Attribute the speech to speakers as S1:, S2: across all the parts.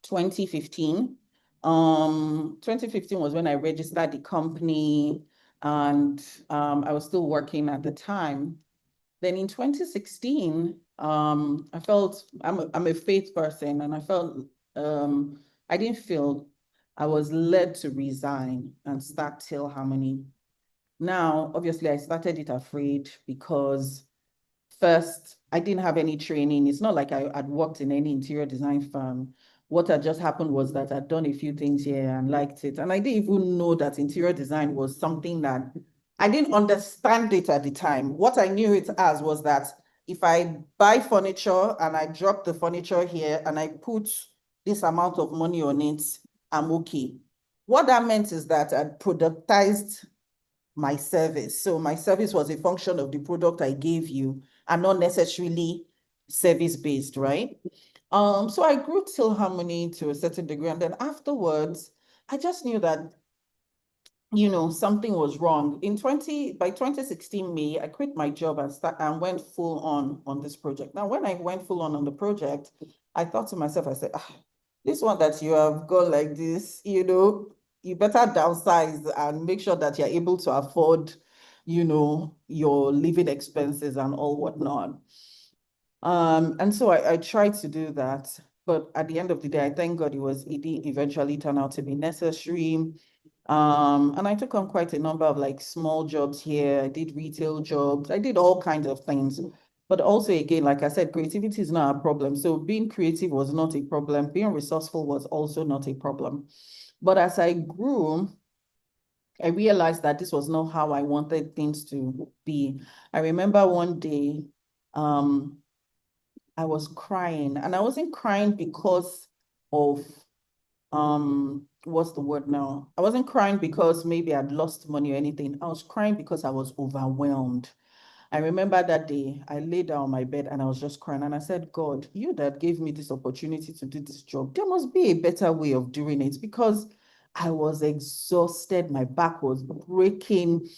S1: 2015. 2015 was when I registered the company, and I was still working at the time. Then in 2016, I felt I'm a faith person, and I felt I didn't feel I was led to resign and start Teal Harmony. Now, obviously, I started it afraid because first, I didn't have any training. It's not like I had worked in any interior design firm. What had just happened was that I'd done a few things here and liked it. And I didn't even know that interior design was something that I didn't understand it at the time. What I knew it as was that if I buy furniture and I drop the furniture here and I put this amount of money on it, I'm okay. What that meant is that I'd productized my service. So my service was a function of the product I gave you and not necessarily service-based, right? So I grew Teal Harmony to a certain degree. And then afterwards, I just knew that, something was wrong. By 2016 May, I quit my job and went full on this project. Now, when I went full on the project, I thought to myself, I said, this one that you have gone like this, you better downsize and make sure that you're able to afford, your living expenses and all whatnot. And so I tried to do that. But at the end of the day, I thank God it did eventually turn out to be necessary. And I took on quite a number of like small jobs here. I did retail jobs. I did all kinds of things. But also, again, like I said, creativity is not a problem. So being creative was not a problem. Being resourceful was also not a problem. But as I grew, I realized that this was not how I wanted things to be. I remember one day, I was crying, and I wasn't crying because of what's the word now? I wasn't crying because maybe I'd lost money or anything. I was crying because I was overwhelmed. I remember that day I lay down on my bed and I was just crying, and I said, God, you that gave me this opportunity to do this job, there must be a better way of doing it, because I was exhausted. My back was breaking,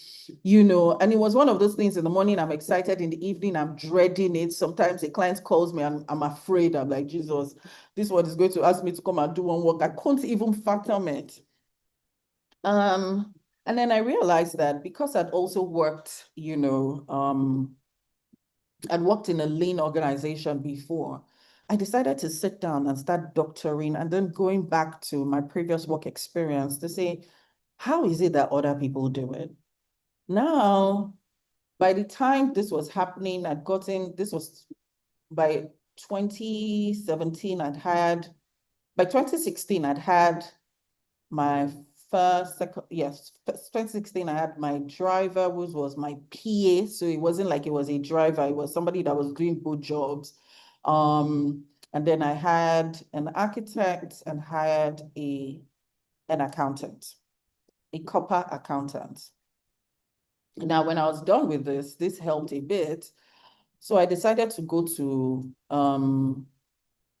S1: and it was one of those things. In the morning, I'm excited. In the evening, I'm dreading it. Sometimes a client calls me and I'm afraid. I'm like, Jesus, this one is going to ask me to come and do one work. I couldn't even fathom it. And then I realized that because I'd also worked, I'd worked in a lean organization before, I decided to sit down and start doctoring and then going back to my previous work experience to say, how is it that other people do it? Now, by the time this was happening, this was by 2017, by 2016, I'd had my first, 2016, I had my driver, who was my PA. So it wasn't like it was a driver, it was somebody that was doing both jobs. And then I had an architect and hired an accountant, a copper accountant. Now, when I was done with this helped a bit. So I decided to go to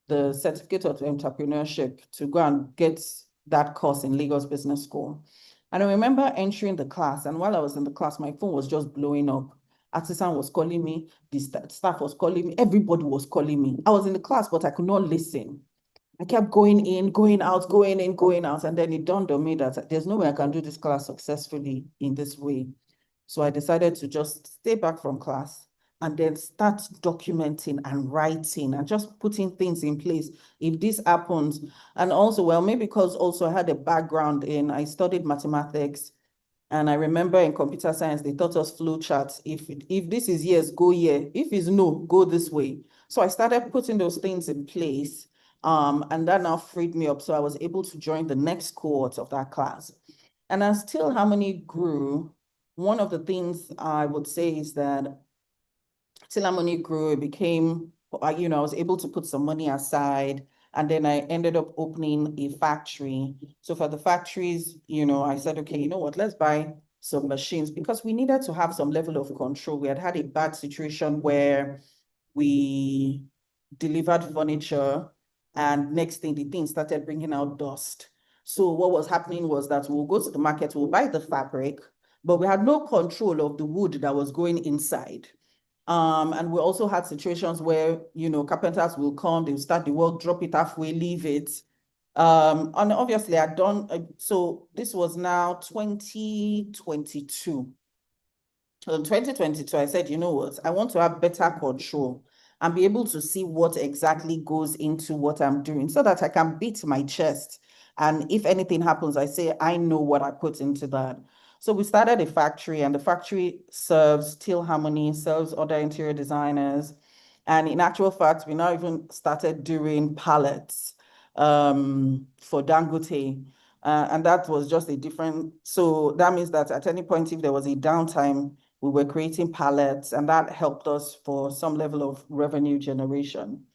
S1: the Certificate of Entrepreneurship to go and get that course in Lagos Business School. And I remember entering the class, and while I was in the class, my phone was just blowing up. Artisan was calling me, the staff was calling me, everybody was calling me. I was in the class, but I could not listen. I kept going in, going out, going in, going out. And then it dawned on me that there's no way I can do this class successfully in this way. So I decided to just stay back from class and then start documenting and writing and just putting things in place if this happens. And also, well, maybe because also I had a background I studied mathematics, and I remember in computer science, they taught us flow charts. If this is yes, go here. If it's no, go this way. So I started putting those things in place, and that now freed me up. So I was able to join the next cohort of that class. And as Teal Harmony grew, one of the things I would say is that Teal Harmony grew, it became, I was able to put some money aside, and then I ended up opening a factory. So for the factories, I said, okay, you know what, let's buy some machines, because we needed to have some level of control. We had a bad situation where we delivered furniture, and next thing, the thing started bringing out dust. So what was happening was that we'll go to the market, we'll buy the fabric, but we had no control of the wood that was going inside. And we also had situations where, carpenters will come, they'll start the work, drop it halfway, leave it. And obviously I'd done, so this was now 2022. So in 2022, I said, you know what, I want to have better control and be able to see what exactly goes into what I'm doing so that I can beat my chest. And if anything happens, I say, I know what I put into that. So we started a factory, and the factory serves Teal Harmony, serves other interior designers. And in actual fact, we now even started doing palettes for Dangote. And that was just a different, so that means that at any point, if there was a downtime, we were creating palettes, and that helped us for some level of revenue generation.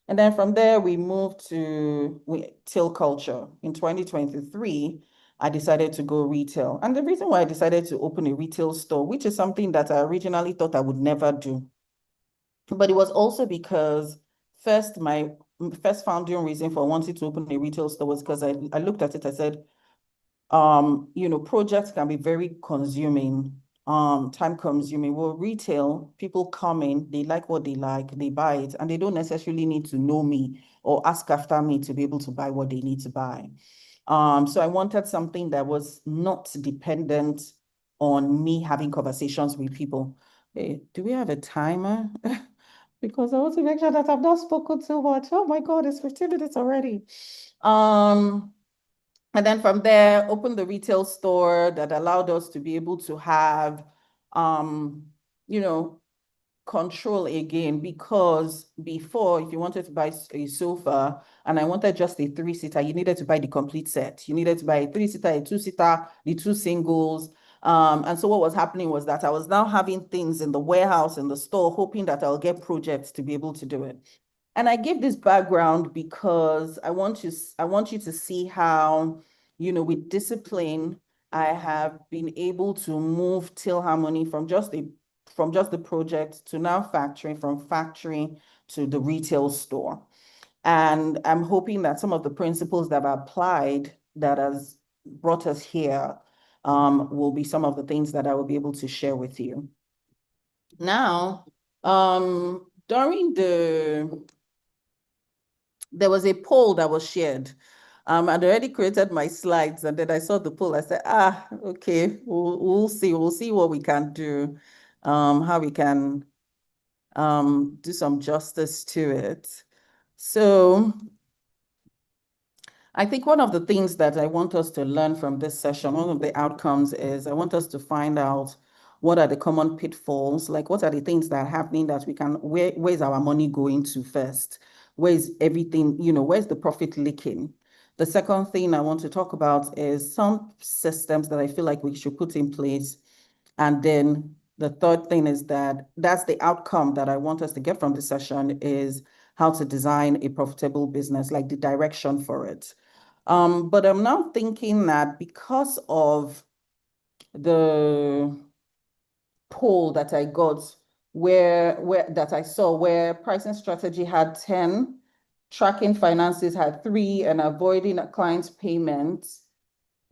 S1: And then from there, we moved to Till Culture. In 2023, I decided to go retail. And the reason why I decided to open a retail store, which is something that I originally thought I would never do, but it was also because my first founding reason for wanting to open a retail store was because I looked at it, I said, projects can be very consuming, time consuming. Well, retail, people come in, they like what they like, they buy it, and they don't necessarily need to know me or ask after me to be able to buy what they need to buy. So I wanted something that was not dependent on me having conversations with people. Hey, do we have a timer? Because I want to make sure that I've not spoken too much. Oh my God, it's 15 minutes already. And then from there, opened the retail store that allowed us to be able to have, you know, control again, because before, if you wanted to buy a sofa and I wanted just a 3-seater, you needed to buy the complete set. You needed to buy a 3-seater, a 2-seater, the 2 singles. And so what was happening was that I was now having things in the warehouse, in the store, hoping that I'll get projects to be able to do it. And I give this background because I want you to see how, with discipline, I have been able to move Teal Harmony from just the project to now factory, from factory to the retail store. And I'm hoping that some of the principles that I've applied that has brought us here will be some of the things that I will be able to share with you. Now, during there was a poll that was shared. I'd already created my slides, and then I saw the poll. I said, okay, we'll see. We'll see what we can do, how we can do some justice to it. So I think one of the things that I want us to learn from this session, one of the outcomes is I want us to find out what are the common pitfalls, like what are the things that are happening that we can, where's our money going to first? Where's everything, where's the profit leaking? The second thing I want to talk about is some systems that I feel like we should put in place. And then the third thing is that's the outcome that I want us to get from this session, is how to design a profitable business, like the direction for it. But I'm now thinking that because of the poll that I got, that I saw, where pricing strategy had 10, tracking finances had 3, and avoiding clients' payments,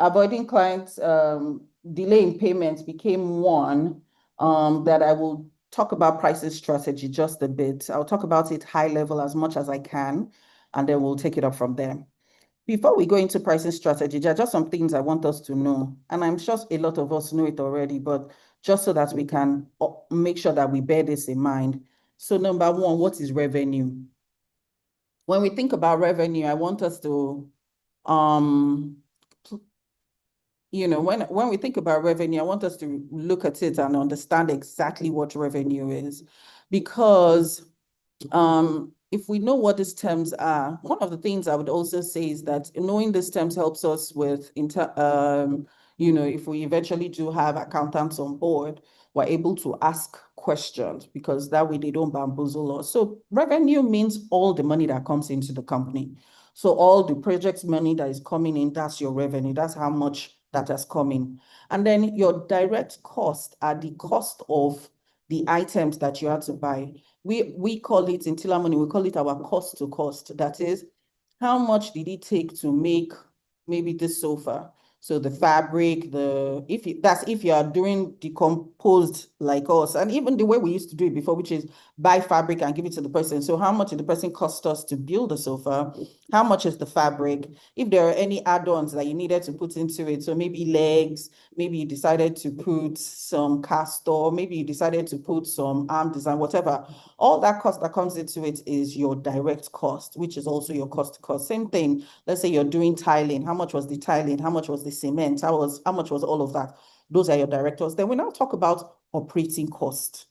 S1: avoiding clients delaying payments became 1, that I will talk about pricing strategy just a bit. I'll talk about it high level as much as I can, and then we'll take it up from there. Before we go into pricing strategy, there are just some things I want us to know. And I'm sure a lot of us know it already, but just so that we can make sure that we bear this in mind. So number 1, what is revenue? When we think about revenue, I want us to, when we think about revenue, I want us to look at it and understand exactly what revenue is. Because if we know what these terms are, one of the things I would also say is that knowing these terms helps us with, if we eventually do have accountants on board, we're able to ask questions, because that way they don't bamboozle us. So revenue means all the money that comes into the company. So all the projects money that is coming in, that's your revenue. That's how much that has come in. And then your direct cost are the cost of the items that you had to buy. We call it in Teal Harmony, we call it our cost to cost. That is, how much did it take to make maybe this sofa? So the fabric, if you are doing decomposed like us, and even the way we used to do it before, which is buy fabric and give it to the person. So how much did the person cost us to build the sofa? How much is the fabric? If there are any add-ons that you needed to put into it, so maybe legs, maybe you decided to put some castor, maybe you decided to put some arm design, whatever. All that cost that comes into it is your direct cost, which is also your cost to cost. Same thing. Let's say you're doing tiling. How much was the tiling? How much was the cement? How much was all of that? Those are your directors. Then we now talk about operating cost.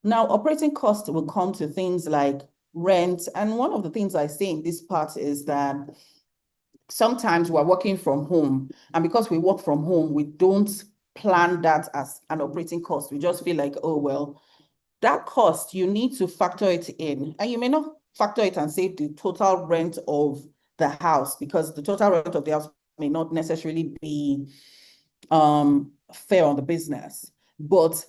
S1: Now, operating cost will come to things like rent. And one of the things I say in this part is that sometimes we're working from home. And because we work from home, we don't plan that as an operating cost. We just feel like, oh, well, that cost, you need to factor it in. And you may not factor it and say the total rent of the house, because the total rent of the house may not necessarily be fair on the business. But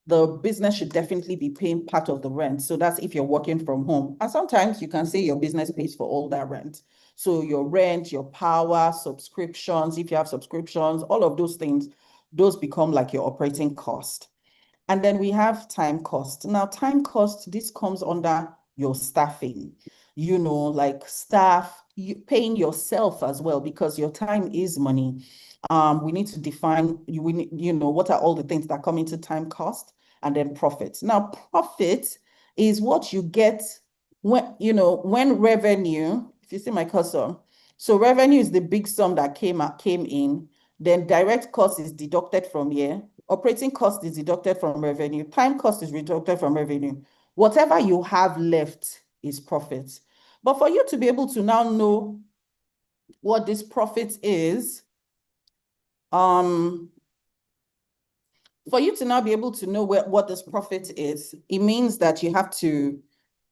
S1: the business should definitely be paying part of the rent. So that's if you're working from home. And sometimes you can say your business pays for all that rent. So your rent, your power, subscriptions, if you have subscriptions, all of those things, those become like your operating cost. And then we have time cost. Now, time cost, this comes under your staffing, like staff, paying yourself as well, because your time is money. We need to define, what are all the things that come into time cost, and then profit. Now, profit is what you get when revenue, if you see my cursor, so revenue is the big sum that came in, then direct cost is deducted from here. Operating cost is deducted from revenue. Time cost is deducted from revenue. Whatever you have left is profit. But for you to be able to now know what this profit is, for you to now be able to know what this profit is, it means that you have to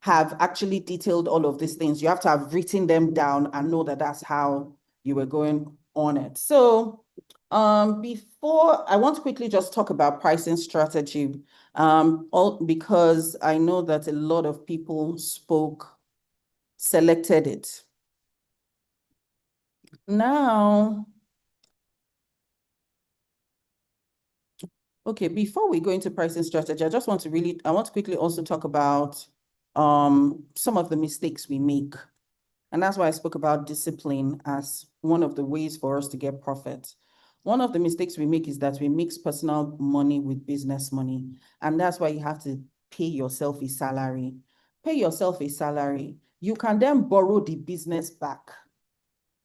S1: have actually detailed all of these things. You have to have written them down and know that that's how you were going on it. So before, I want to quickly just talk about pricing strategy, because I know that a lot of people selected it. Now, okay, before we go into pricing strategy, I want to quickly also talk about some of the mistakes we make. And that's why I spoke about discipline as one of the ways for us to get profit. One of the mistakes we make is that we mix personal money with business money. And that's why you have to pay yourself a salary. Pay yourself a salary. You can then borrow the business back,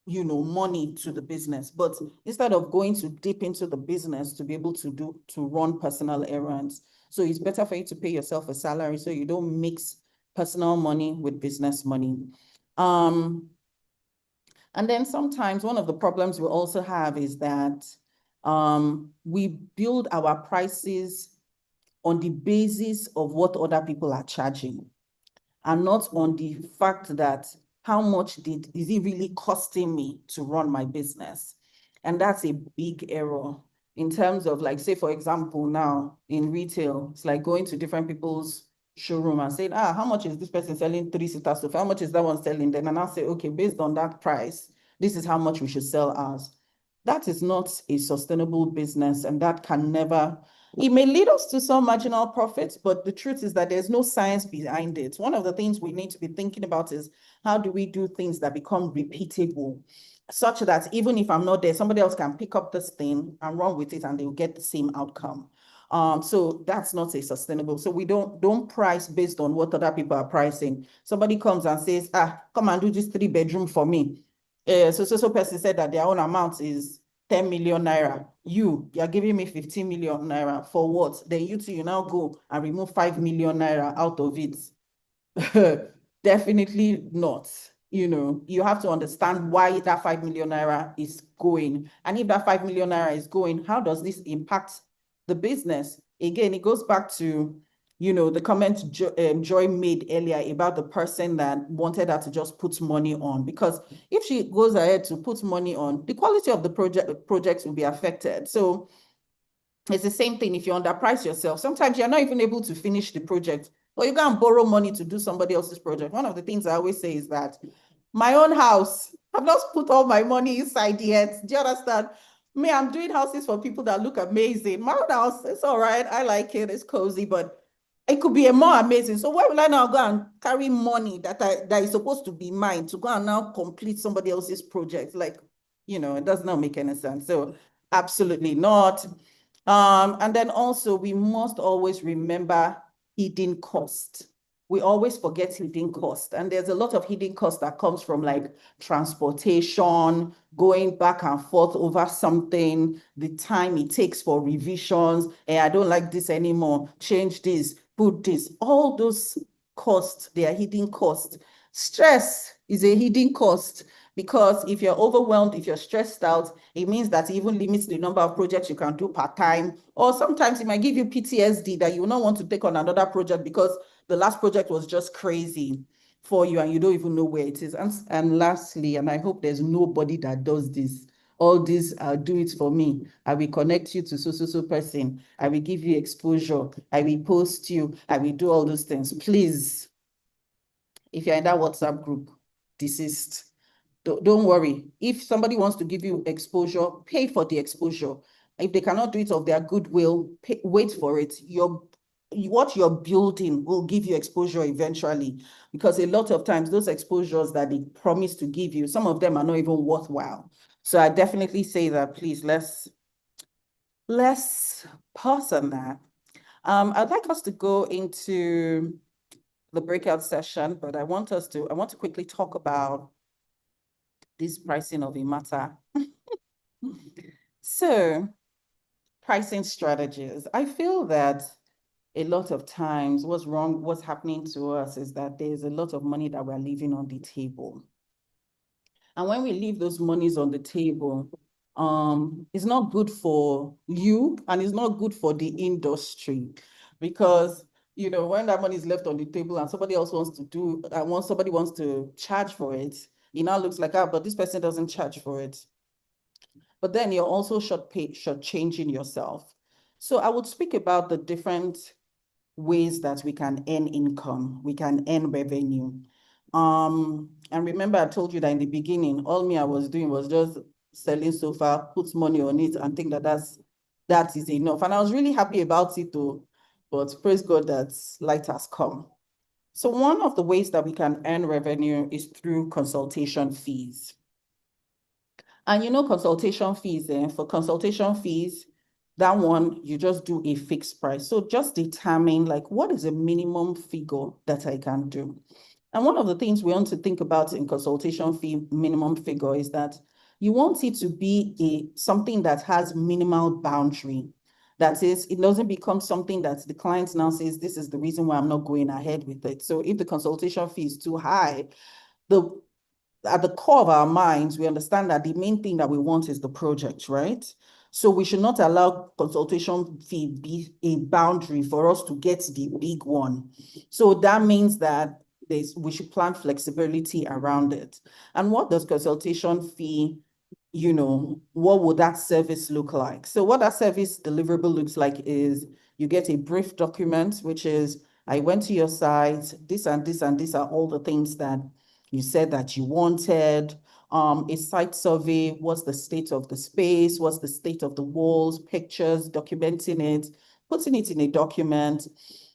S1: money to the business. But instead of going to dip into the business to be able to run personal errands. So it's better for you to pay yourself a salary so you don't mix personal money with business money. And then sometimes one of the problems we also have is that we build our prices on the basis of what other people are charging, and not on the fact that how much is it really costing me to run my business? And that's a big error in terms of, like, say, for example, now in retail, it's like going to different people's showroom and saying, how much is this person selling 3-seater sofa? How much is that one selling? Then and I'll say, okay, based on that price, this is how much we should sell ours. That is not a sustainable business, and that can never, it may lead us to some marginal profits, but the truth is that there's no science behind it. One of the things we need to be thinking about is how do we do things that become repeatable, such that even if I'm not there, somebody else can pick up this thing and run with it and they'll get the same outcome. So that's not a sustainable. So we don't price based on what other people are pricing. Somebody comes and says, come and do this 3-bedroom for me. So person said that their own amount is 10 million naira. You're giving me 15 million naira for what? Then you now go and remove 5 million naira out of it. Definitely not. You have to understand why that 5 million naira is going. And if that 5 million naira is going, how does this impact the business? Again, it goes back to, the comment Joy made earlier about the person that wanted her to just put money on. Because if she goes ahead to put money on, the quality of the projects will be affected. So it's the same thing if you underprice yourself. Sometimes you're not even able to finish the project, or you go and borrow money to do somebody else's project. One of the things I always say is that my own house, I've not put all my money inside yet. Do you understand? Me, I'm doing houses for people that look amazing. My own house, it's all right. I like it. It's cozy, but it could be a more amazing. So why will I now go and carry money that is supposed to be mine to go and now complete somebody else's project? Like, it does not make any sense. So absolutely not. And then also we must always remember hidden cost. We always forget hidden cost. And there's a lot of hidden cost that comes from like transportation, going back and forth over something, the time it takes for revisions. Hey, I don't like this anymore. Change this, put this. All those costs, they are hidden costs. Stress is a hidden cost because if you're overwhelmed, if you're stressed out, it means that it even limits the number of projects you can do per time. Or sometimes it might give you PTSD that you will not want to take on another project because the last project was just crazy for you and you don't even know where it is. And lastly, and I hope there's nobody that does this, all this, do it for me. I will connect you to so person. I will give you exposure. I will post you. I will do all those things. Please, if you're in that WhatsApp group, desist. Don't worry. If somebody wants to give you exposure, pay for the exposure. If they cannot do it of their goodwill, wait for it. What you're building will give you exposure eventually, because a lot of times those exposures that they promise to give you, some of them are not even worthwhile. So I definitely say that please let's pause on that. I'd like us to go into the breakout session, but I want to quickly talk about this pricing of a matter. So, pricing strategies. I feel that a lot of times what's happening to us is that there's a lot of money that we're leaving on the table. And when we leave those monies on the table, it's not good for you and it's not good for the industry because when that money is left on the table and somebody else wants to do, somebody wants to charge for it, it now looks like, but this person doesn't charge for it. But then you're also shortchanging yourself. So I would speak about the different ways that we can earn income, we can earn revenue. And remember, I told you that in the beginning, all I was doing was just selling sofa, put money on it, and think that that is enough. And I was really happy about it too. But praise God that light has come. So one of the ways that we can earn revenue is through consultation fees. And consultation fees, for consultation fees, that one, you just do a fixed price. So just determine like, what is a minimum figure that I can do? And one of the things we want to think about in consultation fee minimum figure is that you want it to be something that has minimal boundary. That is, it doesn't become something that the client now says, this is the reason why I'm not going ahead with it. So if the consultation fee is too high, at the core of our minds, we understand that the main thing that we want is the project, right? So we should not allow consultation fee be a boundary for us to get the big one. So that means that we should plan flexibility around it. And what does consultation fee, what would that service look like? So what that service deliverable looks like is you get a brief document, which is, I went to your site, this and this and these are all the things that you said that you wanted. A site survey, what's the state of the space, what's the state of the walls, pictures, documenting it, putting it in a document,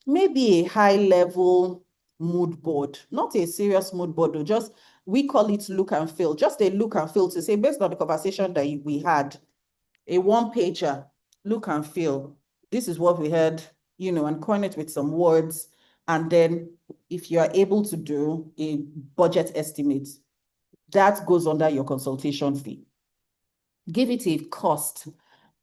S1: maybe a high level mood board, not a serious mood board, though, just, we call it look and feel, just a look and feel to say, based on the conversation that we had, a one-pager, look and feel, this is what we had, and coin it with some words. And then if you are able to do a budget estimate, that goes under your consultation fee. Give it a cost.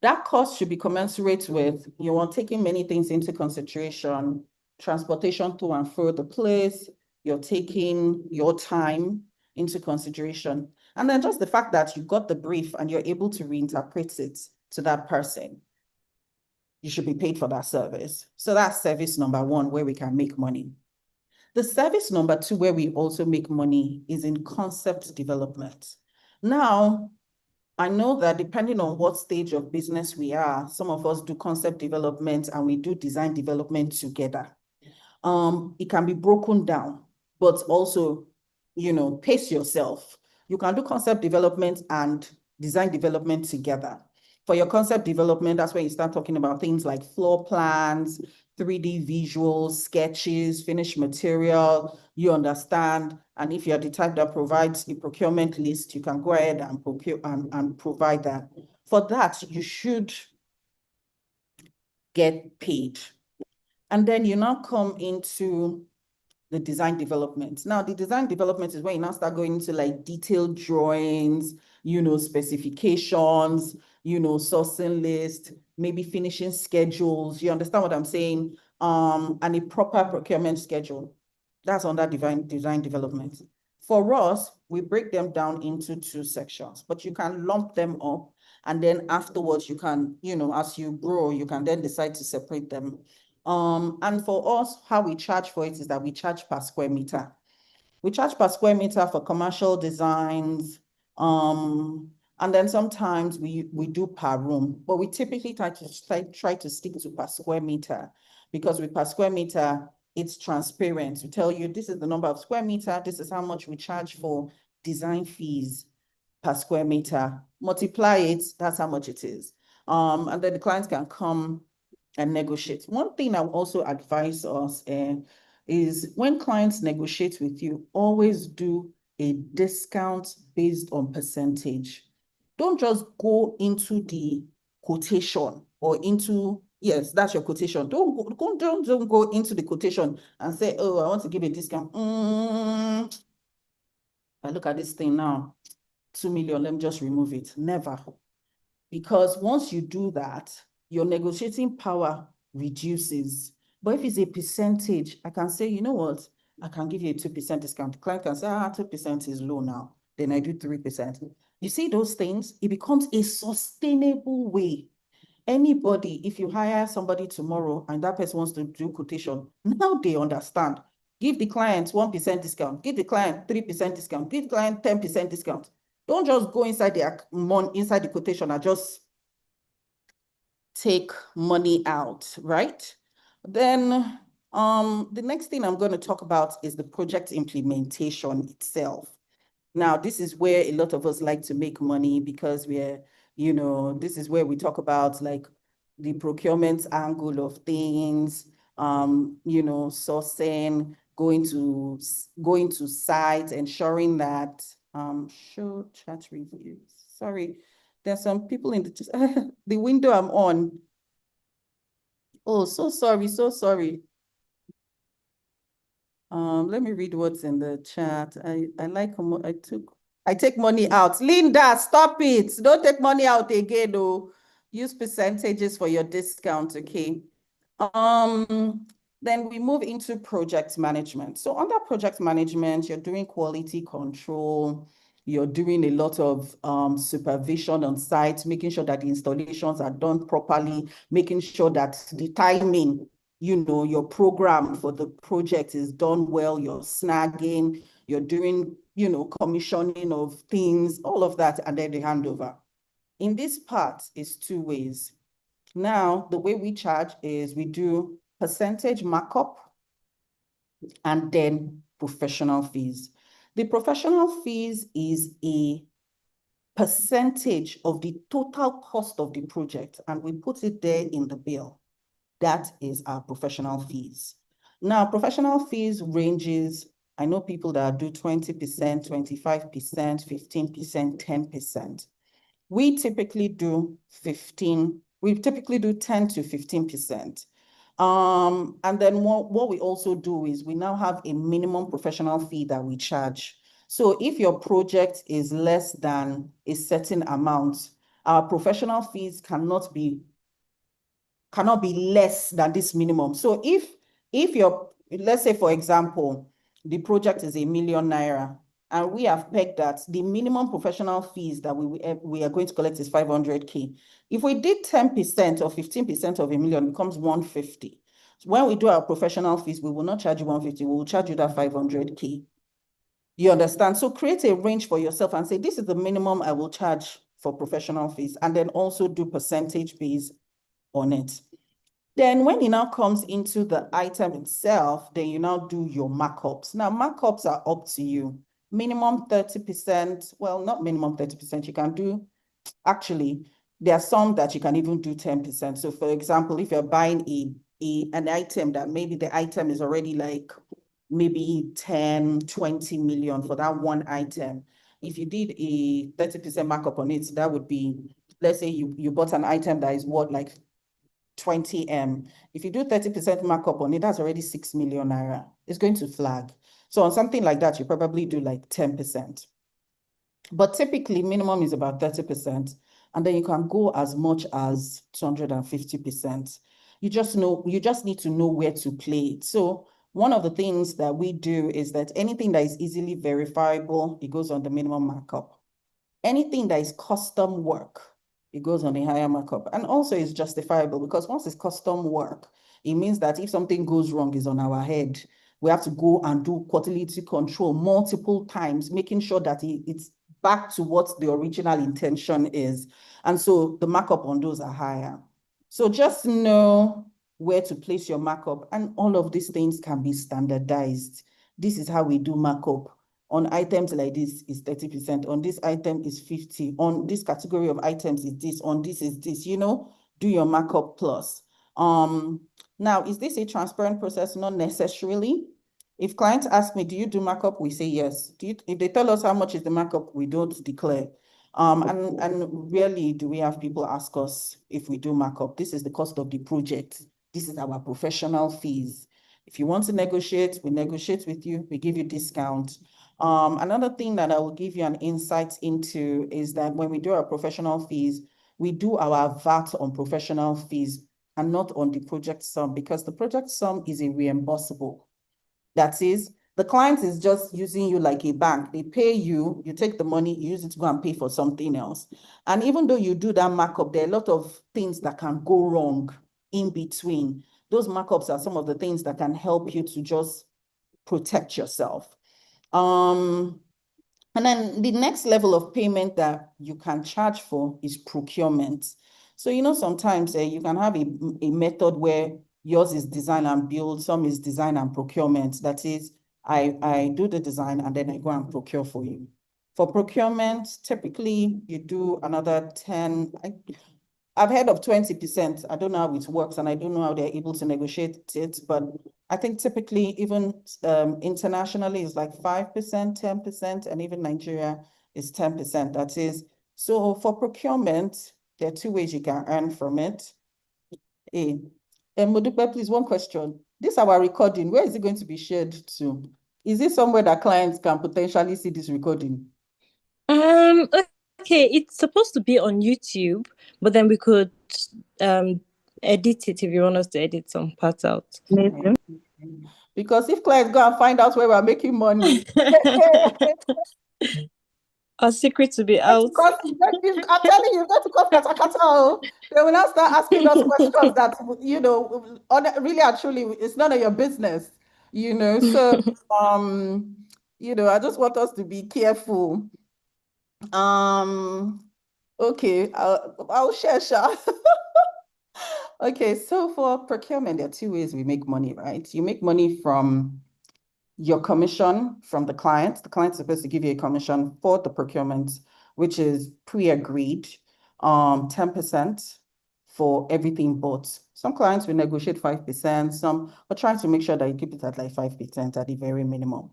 S1: That cost should be commensurate with, taking many things into consideration, transportation to and fro the place, you're taking your time into consideration. And then just the fact that you got the brief and you're able to reinterpret it to that person. You should be paid for that service. So that's service number one, where we can make money. The service number two, where we also make money, is in concept development. Now, I know that depending on what stage of business we are, some of us do concept development and we do design development together. It can be broken down, but also, pace yourself. You can do concept development and design development together. For your concept development, that's where you start talking about things like floor plans, 3D visuals, sketches, finished material, you understand. And if you're the type that provides a procurement list, you can go ahead and procure and provide that. For that, you should get paid. And then you now come into the design development. Now, the design development is when you now start going into like detailed drawings, specifications, sourcing list, maybe finishing schedules. You understand what I'm saying? And a proper procurement schedule. That's under design development. For us, we break them down into two sections, but you can lump them up. And then afterwards, you can, as you grow, you can then decide to separate them. And for us, how we charge for it is that we charge per square meter. We charge per square meter for commercial designs. And then sometimes we do per room, but we typically try to stick to per square meter, because with per square meter, it's transparent to tell you this is the number of square meter, this is how much we charge for design fees per square meter. Multiply it, that's how much it is. And then the clients can come and negotiate. One thing I will also advise us is when clients negotiate with you, always do a discount based on percentage. Don't just go into the quotation or into, yes, that's your quotation. Don't go into the quotation and say, oh, I want to give a discount. I look at this thing now, 2 million, let me just remove it. Never. Because once you do that, your negotiating power reduces. But if it's a percentage, I can say, you know what? I can give you a 2% discount. The client can say, 2% is low now. Then I do 3%. You see those things? It becomes a sustainable way. Anybody, if you hire somebody tomorrow and that person wants to do quotation, now they understand. Give the client 1% discount. Give the client 3% discount. Give the client 10% discount. Don't just go inside the quotation and just take money out, right? Then the next thing I'm going to talk about is the project implementation itself. Now, this is where a lot of us like to make money, because this is where we talk about like the procurement angle of things, sourcing, going to sites, ensuring that show chat reviews. Sorry, there's some people in the window I'm on. Oh, so sorry, so sorry. Let me read what's in the chat. I take money out. Linda, stop it. Don't take money out again, though. Use percentages for your discount, okay? Then we move into project management. So under project management, you're doing quality control, you're doing a lot of supervision on site, making sure that the installations are done properly, making sure that the timing, your program for the project is done well, you're snagging, you're doing, commissioning of things, all of that, and then the handover. In this part is two ways. Now, the way we charge is we do percentage markup and then professional fees. The professional fees is a percentage of the total cost of the project, and we put it there in the bill. That is our professional fees. Now, professional fees ranges, I know people that do 20%, 25%, 15%, 10%. We typically do 10 to 15%. And then what we also do is we now have a minimum professional fee that we charge. So if your project is less than a certain amount, our professional fees cannot be less than this minimum. So if let's say, for example, the project is ₦1 million, and we have pegged that the minimum professional fees that we are going to collect is 500K. If we did 10% or 15% of $1 million, it becomes 150. So when we do our professional fees, we will not charge you 150, we will charge you that 500K. You understand? So create a range for yourself and say, this is the minimum I will charge for professional fees, and then also do percentage based on it. Then when it now comes into the item itself, then you now do your markups. Now, markups are up to you. Minimum 30%, well, not minimum 30%, you can do, actually, There are some that you can even do 10%. So for example, if you're buying an item that maybe the item is already like maybe 10, 20 million for that one item. If you did a 30% markup on it, that would be, let's say you bought an item that is worth like 20 M. If you do 30% markup on it, that's already 6 million naira. It's going to flag. So on something like that, you probably do like 10%. But typically, minimum is about 30%. And then you can go as much as 250%. You just need to know where to play it. So one of the things that we do is that anything that is easily verifiable, it goes on the minimum markup. Anything that is custom work, it goes on a higher markup. And also it's justifiable because once it's custom work, it means that if something goes wrong, is on our head. We have to go and do quality control multiple times, making sure that it's back to what the original intention is. And so the markup on those are higher. So just know where to place your markup, and all of these things can be standardized. This is how we do markup. On items like this is 30%, on this item is 50, on this category of items is this, on this is this, do your markup plus. Now, is this a transparent process? Not necessarily. If clients ask me, do you do markup? We say yes. If they tell us how much is the markup, we don't declare. And rarely do we have people ask us if we do markup. This is the cost of the project. This is our professional fees. If you want to negotiate, we negotiate with you, we give you discount. Another thing that I will give you an insight into is that when we do our professional fees, we do our VAT on professional fees and not on the project sum, because the project sum is a reimbursable. That is, the client is just using you like a bank. They pay you, you take the money, you use it to go and pay for something else. And even though you do that markup, there are a lot of things that can go wrong in between. Those markups are some of the things that can help you to just protect yourself. And then the next level of payment that you can charge for is procurement. So, sometimes you can have a method where yours is design and build, some is design and procurement. That is, I do the design and then I go and procure for you. For procurement, typically you do another 10, I've heard of 20%. I don't know how it works and I don't know how they're able to negotiate it, but I think typically even internationally it's like 5%, 10%, and even Nigeria is 10%. That is, so for procurement, there are two ways you can earn from it. Modupe, please, one question. This our recording, where is it going to be shared to? Is it somewhere that clients can potentially see this recording?
S2: Okay, it's supposed to be on YouTube, but then we could edit it if you want us to edit some parts out.
S1: Because if clients go and find out where we're making money,
S2: our secret to be out.
S1: I'm telling you, you've got to cause katakata. They will now start asking us questions that, really and truly, it's none of your business, So, I just want us to be careful. Okay, I'll share. Okay, so for procurement, there are two ways we make money, right? You make money from your commission from the client. The client's supposed to give you a commission for the procurement, which is pre-agreed, 10% for everything bought. Some clients will negotiate 5%, some are trying to make sure that you keep it at like 5% at the very minimum.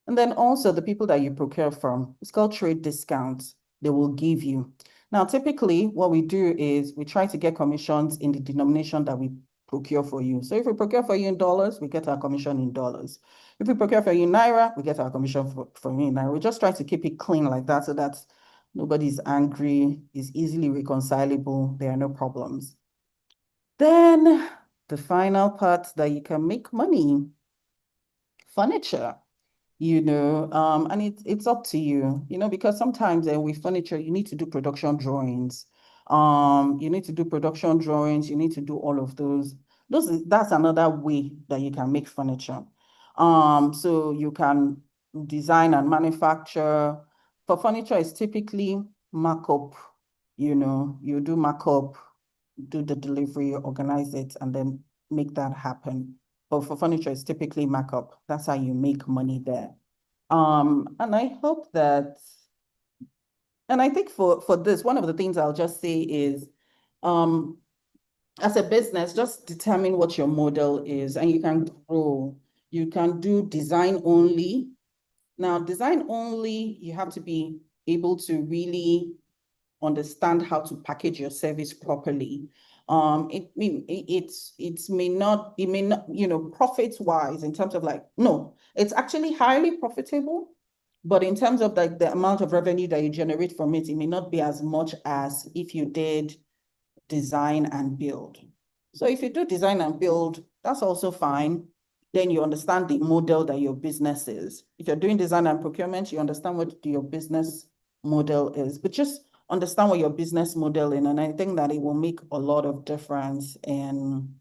S1: And then also the people that you procure from, it's called trade discounts, they will give you. Now, typically what we do is we try to get commissions in the denomination that we procure for you. So if we procure for you in dollars, we get our commission in dollars. If we procure for you in naira, we get our commission for you in naira. We just try to keep it clean like that so that nobody's angry, is easily reconcilable, there are no problems. Then the final part that you can make money, furniture. And it's up to you, because sometimes with furniture, you need to do production drawings. You need to do production drawings, you need to do all of those. That's another way that you can make furniture. So you can design and manufacture. For furniture, it's typically markup, you do markup, do the delivery, organize it, and then make that happen. But for furniture, it's typically markup. That's how you make money there. And I hope that And I think for this, one of the things I'll just say is, as a business, just determine what your model is, and you can grow. You can do design only. Now, design only, you have to be able to really understand how to package your service properly. It may not, profit wise in terms of like, no, it's actually highly profitable, but in terms of like the amount of revenue that you generate from it, it may not be as much as if you did design and build. So if you do design and build, that's also fine. Then you understand the model that your business is. If you're doing design and procurement, you understand what your business model is, but just understand what your business model is. And I think that it will make a lot of difference in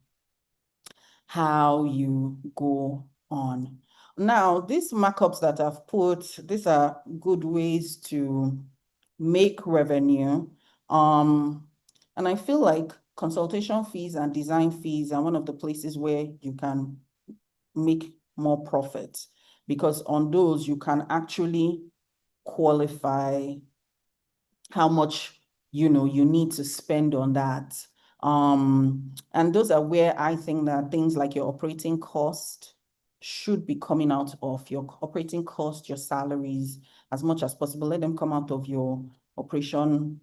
S1: how you go on. Now, these markups that I've put, these are good ways to make revenue. And I feel like consultation fees and design fees are one of the places where you can make more profit, because on those you can actually qualify how much you need to spend on that. And those are where I think that things like your operating cost should be coming out of your operating cost, your salaries, as much as possible. Let them come out of your operation,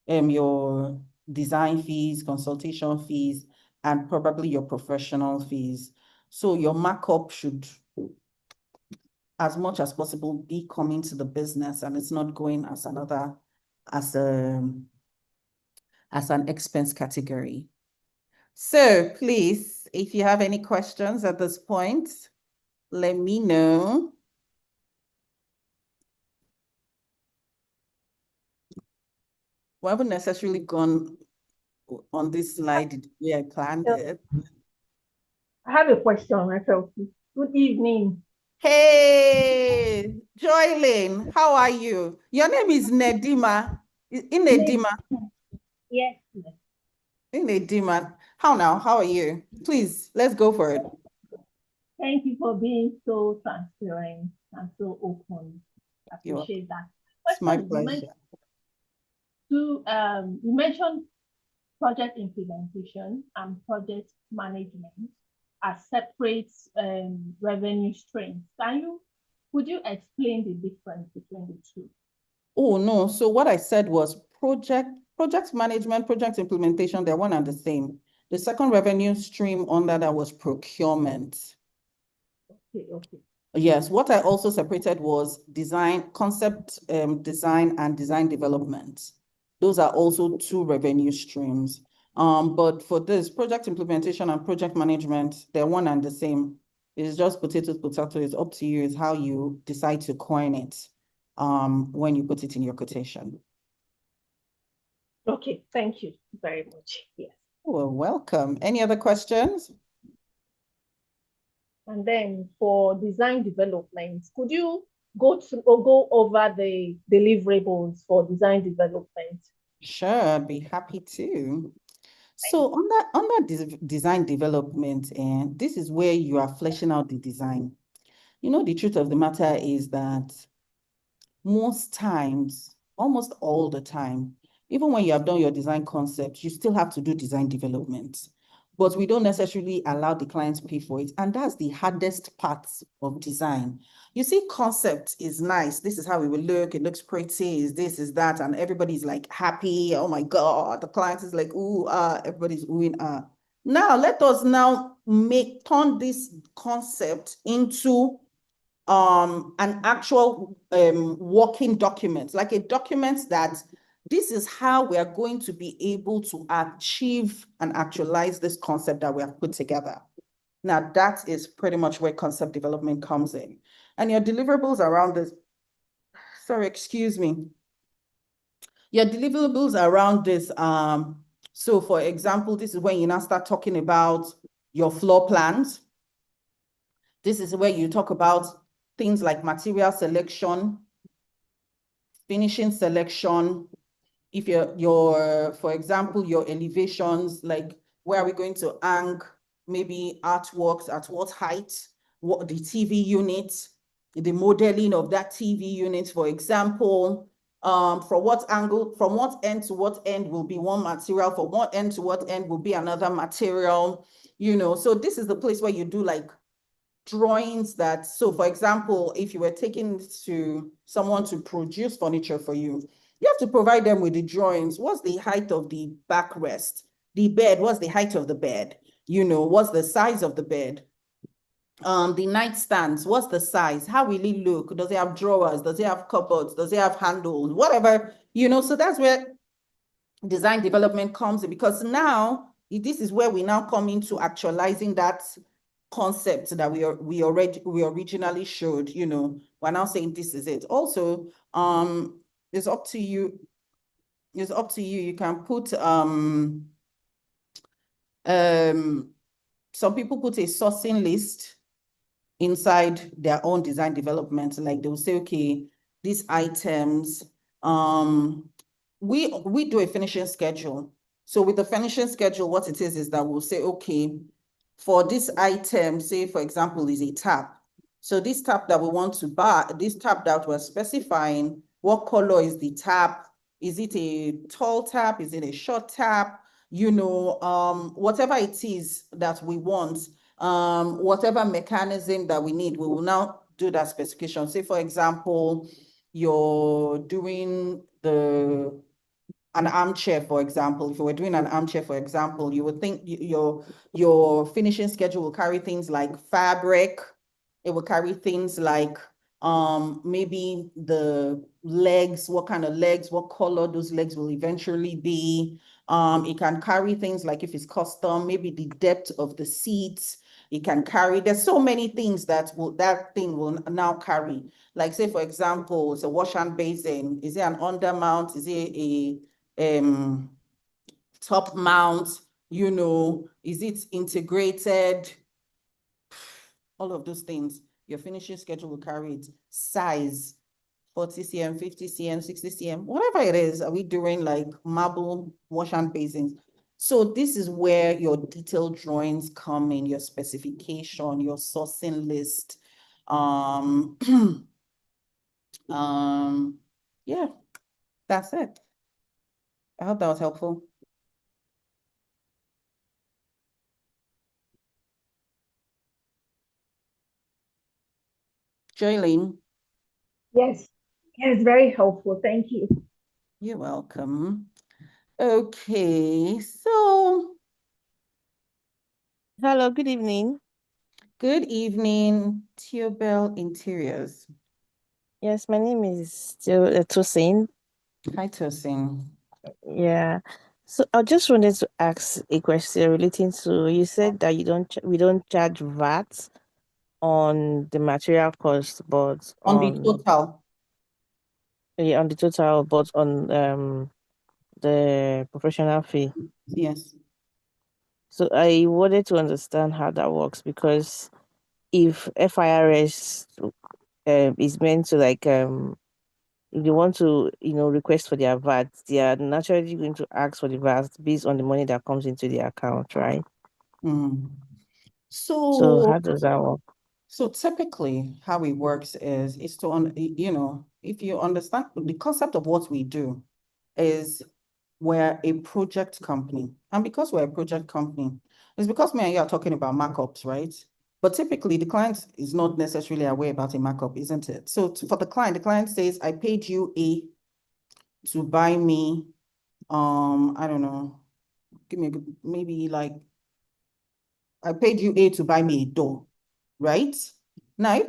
S1: your design fees, consultation fees, and probably your professional fees. So your markup should, as much as possible, be coming to the business, and it's not going as an expense category. So please, if you have any questions at this point, let me know. We haven't necessarily gone on this slide the way I planned it.
S3: I have a question, myself. Good evening.
S1: Hey, Joylyn, how are you? Your name is Nedima. Nedima.
S3: Yes.
S1: Nedima. How now? How are you? Please, let's go for it.
S3: Thank you for being so transparent and so open. I appreciate that.
S1: It's my pleasure.
S3: You mentioned project implementation and project management as separate revenue streams. Could you explain the difference between the two?
S1: Oh, no. So what I said was project management, project implementation, they're one and the same. The second revenue stream under that was procurement.
S3: Okay.
S1: Yes, what I also separated was design, concept design and design development. Those are also two revenue streams. But for this project implementation and project management, they're one and the same. It's just potato. It's up to you. It's how you decide to coin it when you put it in your quotation.
S3: Okay, thank you very much. Yes.
S1: Well, welcome. Any other questions?
S3: And then for design development, could you go over the deliverables for design development?
S1: Sure, I'd be happy to. So under design development, and this is where you are fleshing out the design. The truth of the matter is that most times, almost all the time, even when you have done your design concept, you still have to do design development. But we don't necessarily allow the clients to pay for it. And that's the hardest part of design. You see, concept is nice. This is how it will look. It looks pretty. Is this, is that. And everybody's like happy. Oh my God. The client is like, ooh, everybody's oohing, Now, let us now turn this concept into an actual working document, like a document that this is how we are going to be able to achieve and actualize this concept that we have put together. Now, that is pretty much where concept development comes in. And your deliverables around this, sorry, excuse me. Your deliverables around this, so for example, this is when you now start talking about your floor plans. This is where you talk about things like material selection, finishing selection. If for example, your elevations, like where are we going to hang maybe artworks, at what height, what the TV unit, the modeling of that TV unit, for example, from what angle, from what end to what end will be one material, from what end to what end will be another material, So this is the place where you do like drawings that, so for example, if you were taking to someone to produce furniture for you, you have to provide them with the drawings. What's the height of the backrest? The bed, what's the height of the bed? What's the size of the bed? The nightstands, what's the size? How will it look? Does it have drawers? Does it have cupboards? Does it have handles? Whatever, so that's where design development comes in, because now this is where we now come into actualizing that concept that we originally showed. We're now saying this is it. Also, it's up to you. It's up to you. You can put some people put a sourcing list inside their own design development. Like they'll say, okay, these items, we do a finishing schedule. So with the finishing schedule, what it is that we'll say, okay, for this item, say for example, is a tap. So this tap that we want to buy, this tap that we're specifying, what color is the tap? Is it a tall tap? Is it a short tap? Whatever it is that we want, whatever mechanism that we need, we will now do that specification. Say, for example, you're doing an armchair, for example. If you were doing an armchair, for example, you would think your finishing schedule will carry things like fabric. It will carry things like maybe the legs, what kind of legs, what color those legs will eventually be. It can carry things like, if it's custom, maybe the depth of the seats. It can carry, there's so many things that thing will now carry. Like, say for example, it's a wash and basin. Is it an undermount? Is it a top mount? Is it integrated? All of those things, your finishing schedule will carry it. Size, 40 cm, 50 cm, 60 cm, whatever it is. Are we doing like marble wash and basins? So this is where your detailed drawings come in, your specification, your sourcing list. Yeah, that's it. I hope that was helpful. Jaylene.
S3: Yes, it's very helpful. Thank you.
S1: You're welcome. Okay, so
S4: Hello, good evening.
S1: good evening, Teal Interiors.
S4: Yes, my name is still Tosin.
S1: Hi, Tosin.
S4: Yeah. So I just wanted to ask a question relating to, you said that we don't charge VAT on the material cost, but
S1: On the total.
S4: on the total, but on the professional fee.
S1: Yes.
S4: So I wanted to understand how that works, because if FIRS is meant to like if they want to, request for their VAT, they are naturally going to ask for the VAT based on the money that comes into the account, right?
S1: Mm.
S4: So how does that work?
S1: So typically how it works is to, if you understand the concept of what we do is we're a project company. And because we're a project company, it's because me and you are talking about markups, right? But typically the client is not necessarily aware about a markup, isn't it? So for the client says, I paid you A to buy me, I don't know, maybe like, I paid you A to buy me a door, right? Now, if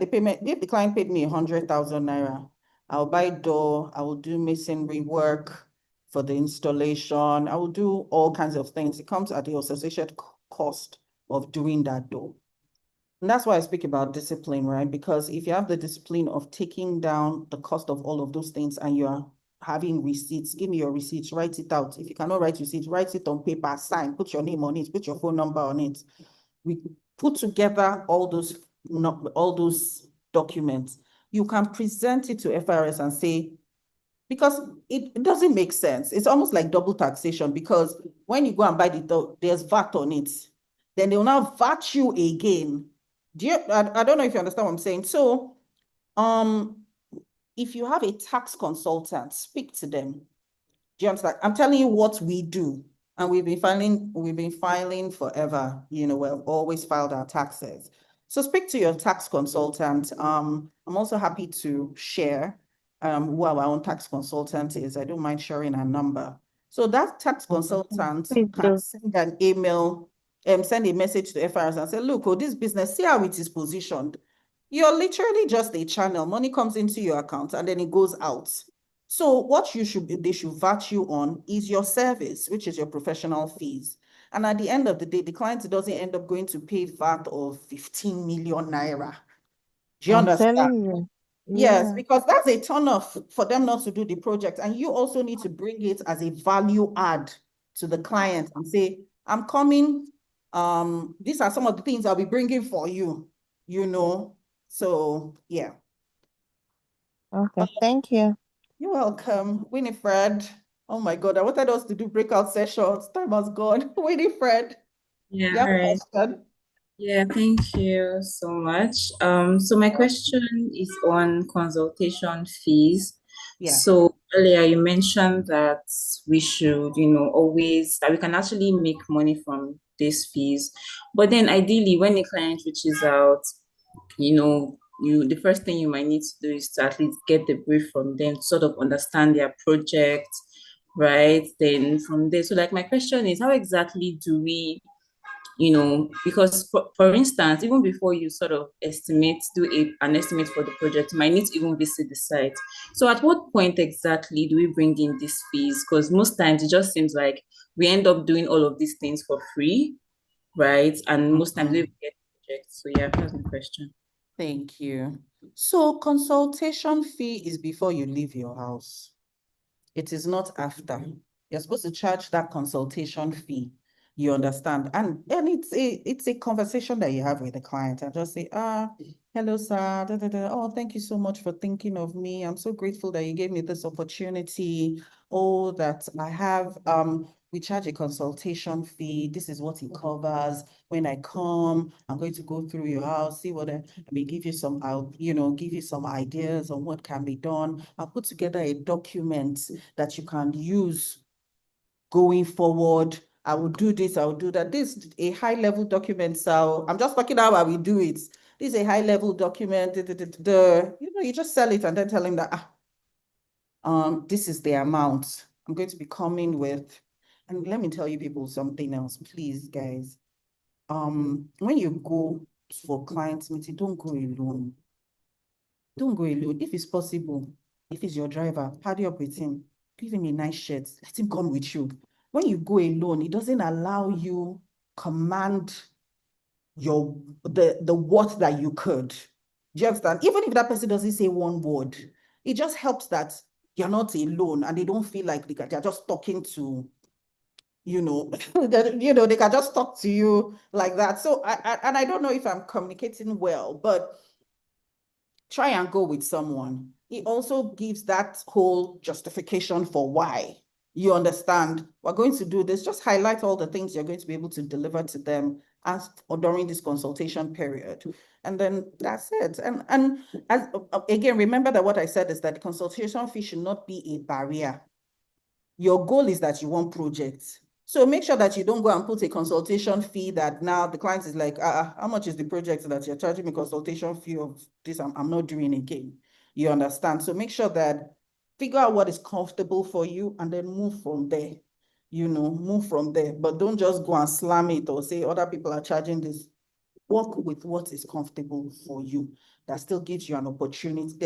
S1: the client paid me 100,000 naira, I'll buy door, I will do masonry work for the installation, I will do all kinds of things. It comes at the associated cost of doing that door. And that's why I speak about discipline, right? Because if you have the discipline of taking down the cost of all of those things and you're having receipts, give me your receipts, write it out. If you cannot write receipts, write it on paper, sign, put your name on it, put your phone number on it. We put together all those documents. You can present it to FIRS and say, because it doesn't make sense. It's almost like double taxation, because when you go and buy the dog, there's VAT on it. Then they will now VAT you again. I don't know if you understand what I'm saying. So, if you have a tax consultant, speak to them. Do you understand? I'm telling you what we do. And we've been filing forever. You know, we've always filed our taxes. So speak to your tax consultant. I'm also happy to share who our own tax consultant is. I don't mind sharing her number. So that tax consultant
S4: Please
S1: can
S4: do.
S1: send an email, send a message to FIRS and say, look, oh, this business, see how it is positioned. You're literally just a channel. Money comes into your account and then it goes out. So what they should vat you on is your service, which is your professional fees. And at the end of the day, the client doesn't end up going to pay VAT of 15 million naira. Do you
S4: I'm
S1: understand?
S4: telling you.
S1: Yes,
S4: Yeah.
S1: because that's a turn off for them not to do the project. And you also need to bring it as a value add to the client and say, I'm coming. These are some of the things I'll be bringing for you, you know. So yeah.
S4: Okay. Thank you.
S1: You're welcome, Winifred. Oh my God, I wanted us to do breakout sessions. Time has gone. Winifred,
S5: Yeah,
S1: you have
S5: all
S1: a
S5: right.
S1: question?
S5: Yeah, thank you so much. So my question is on consultation fees.
S1: Yeah.
S5: So earlier you mentioned that we should, always that we can actually make money from these fees. But then ideally when a client reaches out, the first thing you might need to do is to at least get the brief from them to sort of understand their project, right? Then from there, so like my question is, how exactly do we, because for instance, even before you sort of an estimate for the project, you might need to even visit the site. So at what point exactly do we bring in these fees? Because most times it just seems like we end up doing all of these things for free, right? And most times we don't get projects. So yeah, that's my question.
S1: Thank you. So consultation fee is before you leave your house. It is not after. You're supposed to charge that consultation fee. You understand? And it's a conversation that you have with the client and just say, hello, sir. Da, da, da. Oh, thank you so much for thinking of me. I'm so grateful that you gave me this opportunity. Oh, that I have we charge a consultation fee. This is what it covers. When I come, I'm going to go through your house, see what I may give you I'll give you some ideas on what can be done. I'll put together a document that you can use going forward. I will do this, I will do that. This is a high-level document, so I'm just talking how I will do it. This is a high-level document. You just sell it and then tell him that this is the amount I'm going to be coming with. And let me tell you people something else, please, guys. When you go for client meeting, don't go alone. Don't go alone. If it's possible, if it's your driver, party up with him. Give him a nice shirt. Let him come with you. When you go alone, it doesn't allow you command the what that you could. Do you understand? Even if that person doesn't say one word, it just helps that you're not alone and they don't feel like they're just talking to, they can just talk to you like that. So I don't know if I'm communicating well, but try and go with someone. It also gives that whole justification for why. You understand? We're going to do this. Just highlight all the things you're going to be able to deliver to them or during this consultation period. And then that's it. And as again, remember that what I said is that the consultation fee should not be a barrier. Your goal is that you want projects. So make sure that you don't go and put a consultation fee that now the client is like, how much is the project that you're charging me consultation fee of this? I'm not doing again. You understand? So make sure that figure out what is comfortable for you and then move from there. Move from there. But don't just go and slam it or say other people are charging this. Work with what is comfortable for you. That still gives you an opportunity.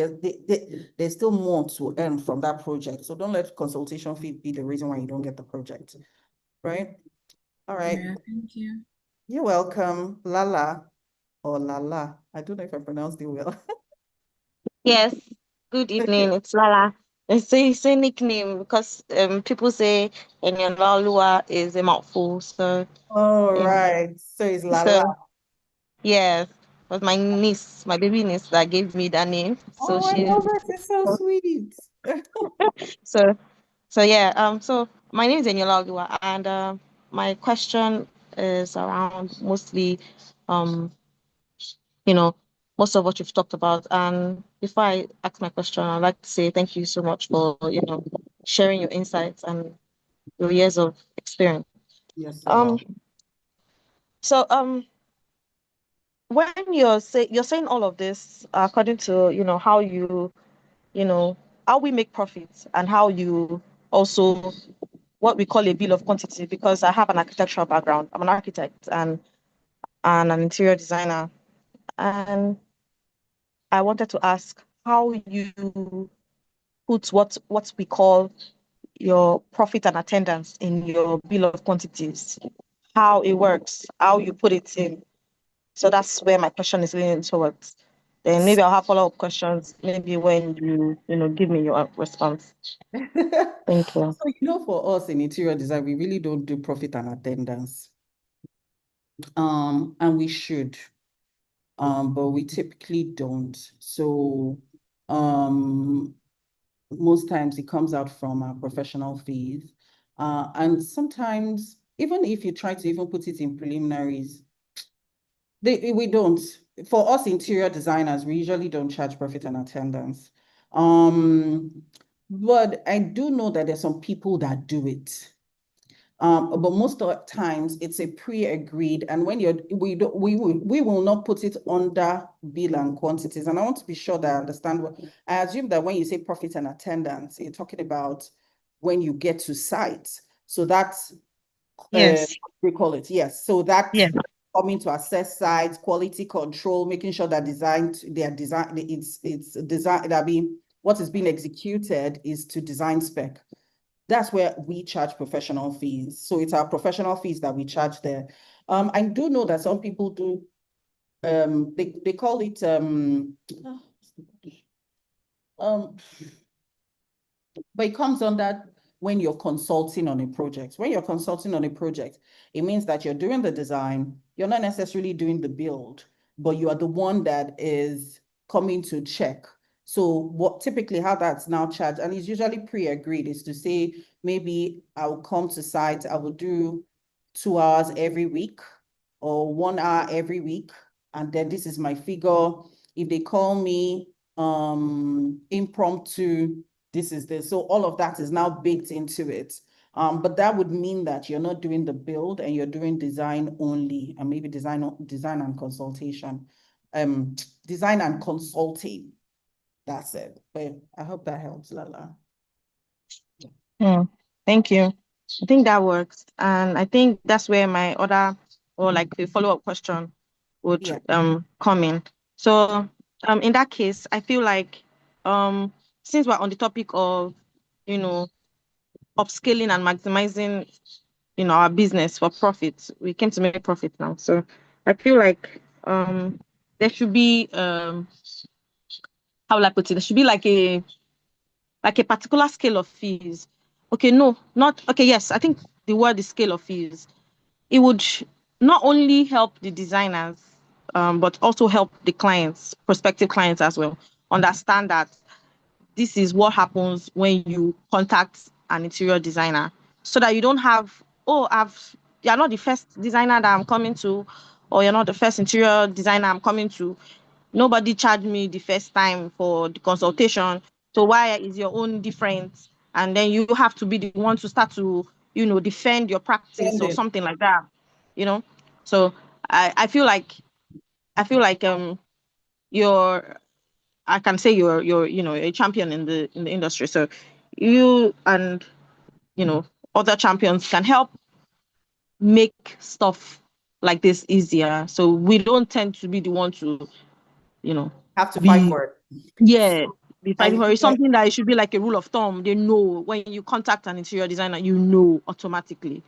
S1: There's still more to earn from that project. So don't let consultation fee be the reason why you don't get the project. Right? All right.
S5: Yeah, thank you.
S1: You're welcome. Lala or Lala. I don't know if I pronounced it well.
S6: Yes, good evening. It's Lala. It's a nickname because people say Eniola is a mouthful. So
S1: All
S6: yeah.
S1: right. So it's Lala.
S6: So yes, it was my niece, my baby niece that gave me that name. So
S1: Oh my
S6: she's
S1: God, that is so sweet.
S6: so so yeah. So my name is Eniola Oluwa, and my question is around mostly um you know most of what you've talked about. And before I ask my question, I'd like to say thank you so much for, sharing your insights and your years of experience.
S1: Yes,
S6: Um,
S1: Lala.
S6: so when you're saying all of this according to, how you know, how we make profits and how you also what we call a bill of quantity, because I have an architectural background. I'm an architect and an interior designer. And I wanted to ask how you put what we call your profit and attendance in your bill of quantities, how it works, how you put it in. So that's where my question is leaning towards. Then maybe I'll have follow-up questions, maybe when you give me your response. Thank you.
S1: So, for us in interior design, we really don't do profit and attendance. And we should, but we typically don't. So, most times it comes out from our professional fees. And sometimes, even if you try to even put it in preliminaries, we don't. For us interior designers, we usually don't charge profit and attendance. But I do know that there's some people that do it. But most of the times it's a pre-agreed, and when we will not put it under bill and quantities. And I want to be sure that I understand what I assume that when you say profit and attendance, you're talking about when you get to site. So that's
S6: Yes.
S1: we call it, yes. So that's
S6: Yeah.
S1: coming to assess sites, quality control, making sure that it's design that being what is being executed is to design spec. That's where we charge professional fees. So it's our professional fees that we charge there. I do know that some people do, they call it, but it comes under when you're consulting on a project. When you're consulting on a project, it means that you're doing the design, you're not necessarily doing the build, but you are the one that is coming to check. So what typically how that's now charged, and it's usually pre-agreed, is to say, maybe I'll come to site, I will do 2 hours every week or 1 hour every week, and then this is my figure. If they call me impromptu, this is this. So all of that is now baked into it. But that would mean that you're not doing the build and you're doing design only, and maybe design and consultation. Design and consulting. That's it. But I hope that helps, Lala.
S6: Thank you. I think that works. And I think that's where my other or like a follow-up question would
S1: Yeah.
S6: come in. So in that case, I feel like since we're on the topic of, upscaling and maximizing, our business for profit, we came to make profit now. So I feel like there should be how will I put it? There should be like a particular scale of fees. Okay, no, not okay. Yes, I think the word is scale of fees. It would not only help the designers, but also help the clients, prospective clients as well, understand that this is what happens when you contact an interior designer, so that you don't have, oh, you're not the first designer that I'm coming to, or you're not the first interior designer I'm coming to. Nobody charged me the first time for the consultation. So why is your own different? And then you have to be the one to start to, defend your practice
S1: Send
S6: or
S1: it.
S6: something like that. So I feel like you're I can say you're a champion in the industry. So you and other champions can help make stuff like this easier. So we don't tend to be the one to,
S1: Have to fight
S6: be
S1: for it.
S6: yeah, be fighting
S1: I
S6: for it. It's something that it should be like a rule of thumb. They know when you contact an interior designer, automatically.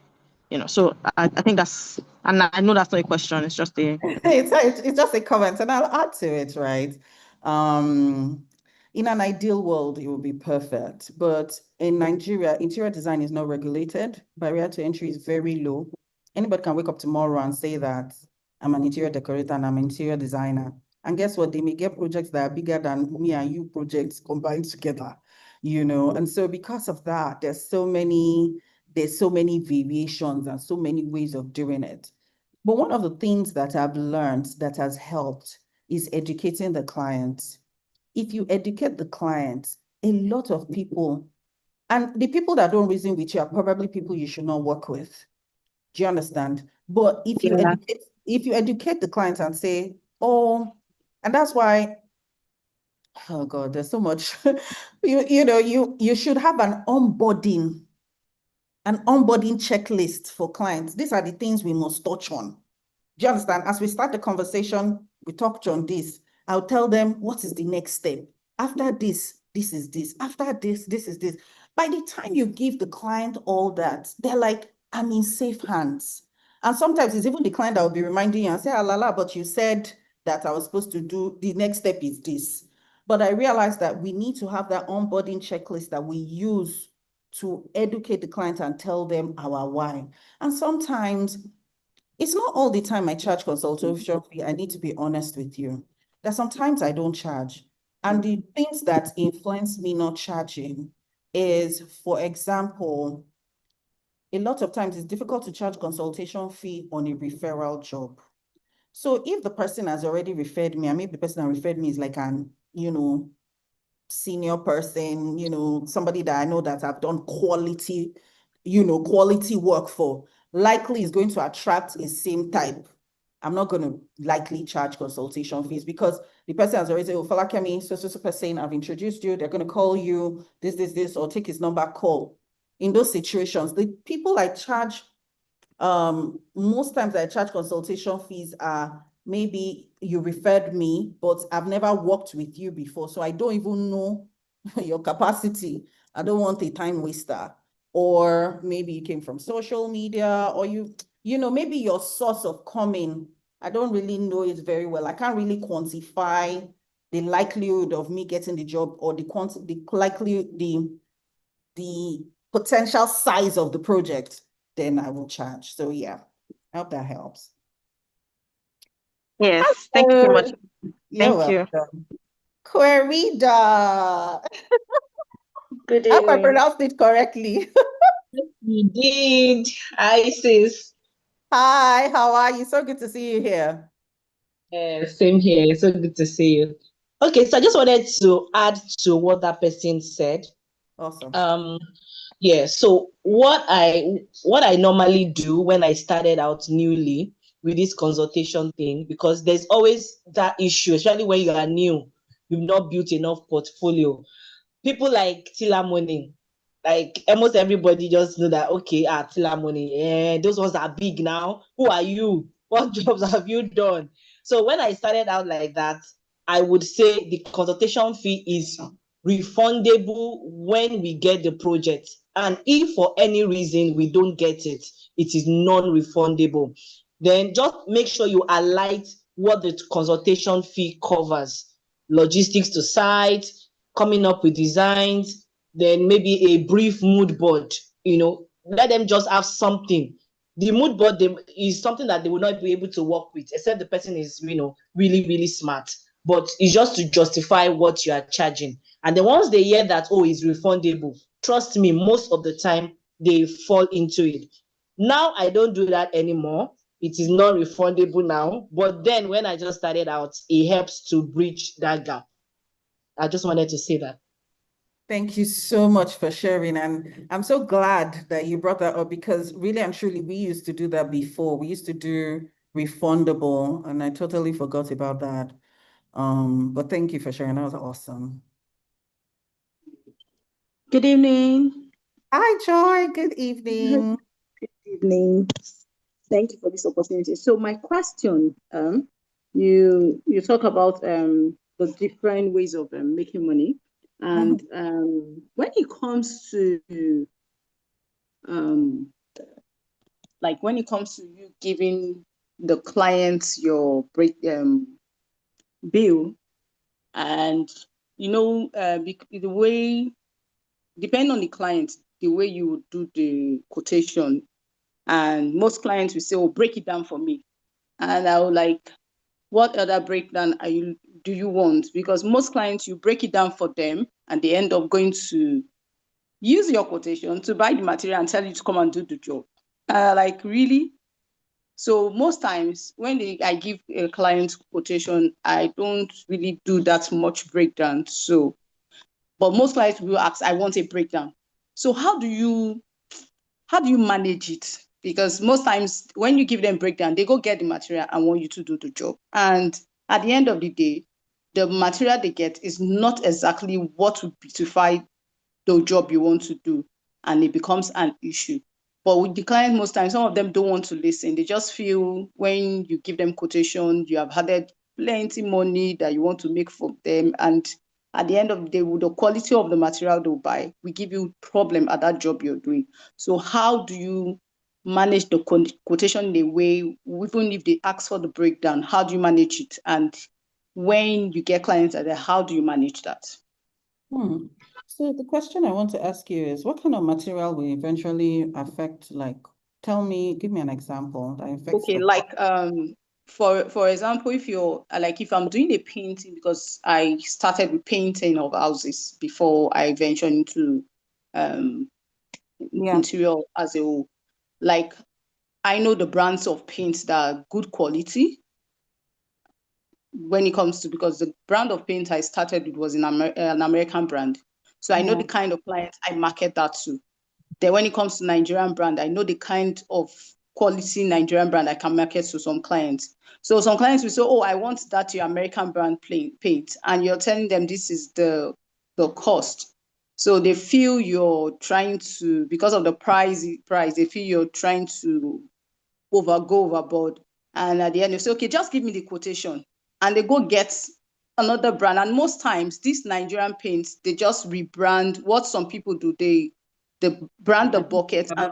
S6: So I think that's, and I know that's not a question. It's just a
S1: it's just a comment, and I'll add to it, right? In an ideal world, it would be perfect. But in Nigeria, interior design is not regulated. Barrier to entry is very low. Anybody can wake up tomorrow and say that I'm an interior decorator and I'm an interior designer. And guess what? They may get projects that are bigger than me and you projects combined together, And so because of that, there's so many variations and so many ways of doing it. But one of the things that I've learned that has helped is educating the client. If you educate the client, a lot of people, and the people that don't reason with you are probably people you should not work with. Do you understand? But if you educate the client and say, oh, and that's why, oh God, there's so much. You should have an onboarding checklist for clients. These are the things we must touch on. Do you understand? As we start the conversation, we talked on this. I'll tell them what is the next step. After this, this is this. After this, this is this. By the time you give the client all that, they're like, I'm in safe hands. And sometimes it's even the client that will be reminding you and say, la, but you said that I was supposed to do, the next step is this. But I realized that we need to have that onboarding checklist that we use to educate the client and tell them our why. And sometimes it's not all the time I charge consultation fee. I need to be honest with you. That sometimes I don't charge. And the things that influence me not charging is, for example, a lot of times it's difficult to charge consultation fee on a referral job. So if the person has already referred me, and maybe the person that referred me is like an, senior person, somebody that I know that I've done quality work for, likely is going to attract a same type. I'm not going to likely charge consultation fees because the person has already said, oh, Folakemi, so person, I've introduced you, they're going to call you, this, or take his number, call. In those situations, the people I charge, most times I charge consultation fees are maybe you referred me, but I've never worked with you before. So I don't even know your capacity. I don't want a time waster. Or maybe you came from social media, or maybe your source of coming, I don't really know it very well. I can't really quantify the likelihood of me getting the job or the potential size of the project, then I will charge. So yeah, I hope that helps.
S6: Yes, thank you so much.
S1: You're
S6: Thank you.
S1: welcome. Querida.
S7: Good
S1: I hope I
S7: evening.
S1: pronounced it correctly.
S7: You did. Hi, sis.
S1: Hi, how are you? So good to see you here.
S7: Same here. So good to see you. Okay, so I just wanted to add to what that person said.
S1: Awesome.
S7: Yeah, so what I normally do when I started out newly with this consultation thing, because there's always that issue, especially when you are new, you've not built enough portfolio. People like Teal Harmony, like almost everybody just know that, okay, Teal Harmony, those ones are big now. Who are you? What jobs have you done? So when I started out like that, I would say the consultation fee is refundable when we get the project. And if for any reason we don't get it, it is non-refundable. Then just make sure you highlight what the consultation fee covers. Logistics to site, coming up with designs, then maybe a brief mood board, let them just have something. The mood board is something that they will not be able to work with, except the person is, really, really smart. But it's just to justify what you are charging. And then once they hear that, oh, it's refundable, trust me, most of the time they fall into it. Now I don't do that anymore. It is not refundable now. But then when I just started out, it helps to bridge that gap. I just wanted to say that.
S1: Thank you so much for sharing. And I'm so glad that you brought that up because really and truly, we used to do that before. We used to do refundable, and I totally forgot about that. But thank you for sharing. That was awesome.
S8: Good evening.
S1: Hi, Joy. Good evening.
S8: Good evening. Thank you for this opportunity. So my question, you talk about the different ways of making money, and when it comes to when it comes to you giving the clients your bill, and the way, depending on the client, the way you would do the quotation, and most clients will say, oh, break it down for me. And I will like, what other breakdown do you want? Because most clients, you break it down for them and they end up going to use your quotation to buy the material and tell you to come and do the job. Like, really? So most times when I give a client quotation, I don't really do that much breakdown. So, but most clients will ask, I want a breakdown. So how do you manage it? Because most times when you give them breakdown, they go get the material and want you to do the job. And at the end of the day, the material they get is not exactly what would beautify the job you want to do, and it becomes an issue. But with the client, most times, some of them don't want to listen. They just feel when you give them quotation, you have added plenty money that you want to make for them. And at the end of the day, with the quality of the material they'll buy, we give you problem at that job you're doing. So how do you manage the quotation in a way, even if they ask for the breakdown, how do you manage it? And when you get clients like that, how do you manage that?
S1: So the question I want to ask you is, what kind of material will eventually affect, like, give me an example that affects
S8: Okay,
S1: the
S8: like for example, if I'm doing a painting, because I started with painting of houses before I ventured into
S1: Yeah.
S8: interior as a whole. Like, I know the brands of paints that are good quality when it comes to, because the brand of paint I started with was an American brand. So I know
S1: Yeah.
S8: the kind of clients I market that to. Then when it comes to Nigerian brand, I know the kind of quality Nigerian brand I can market to some clients. So some clients will say, oh, I want that your American brand paint. And you're telling them this is the cost. So they feel you're trying to, because of the price, they feel you're trying to go overboard. And at the end, they say, okay, just give me the quotation. And they go get another brand. And most times, these Nigerian paints, they just rebrand. What some people do, they brand the bucket and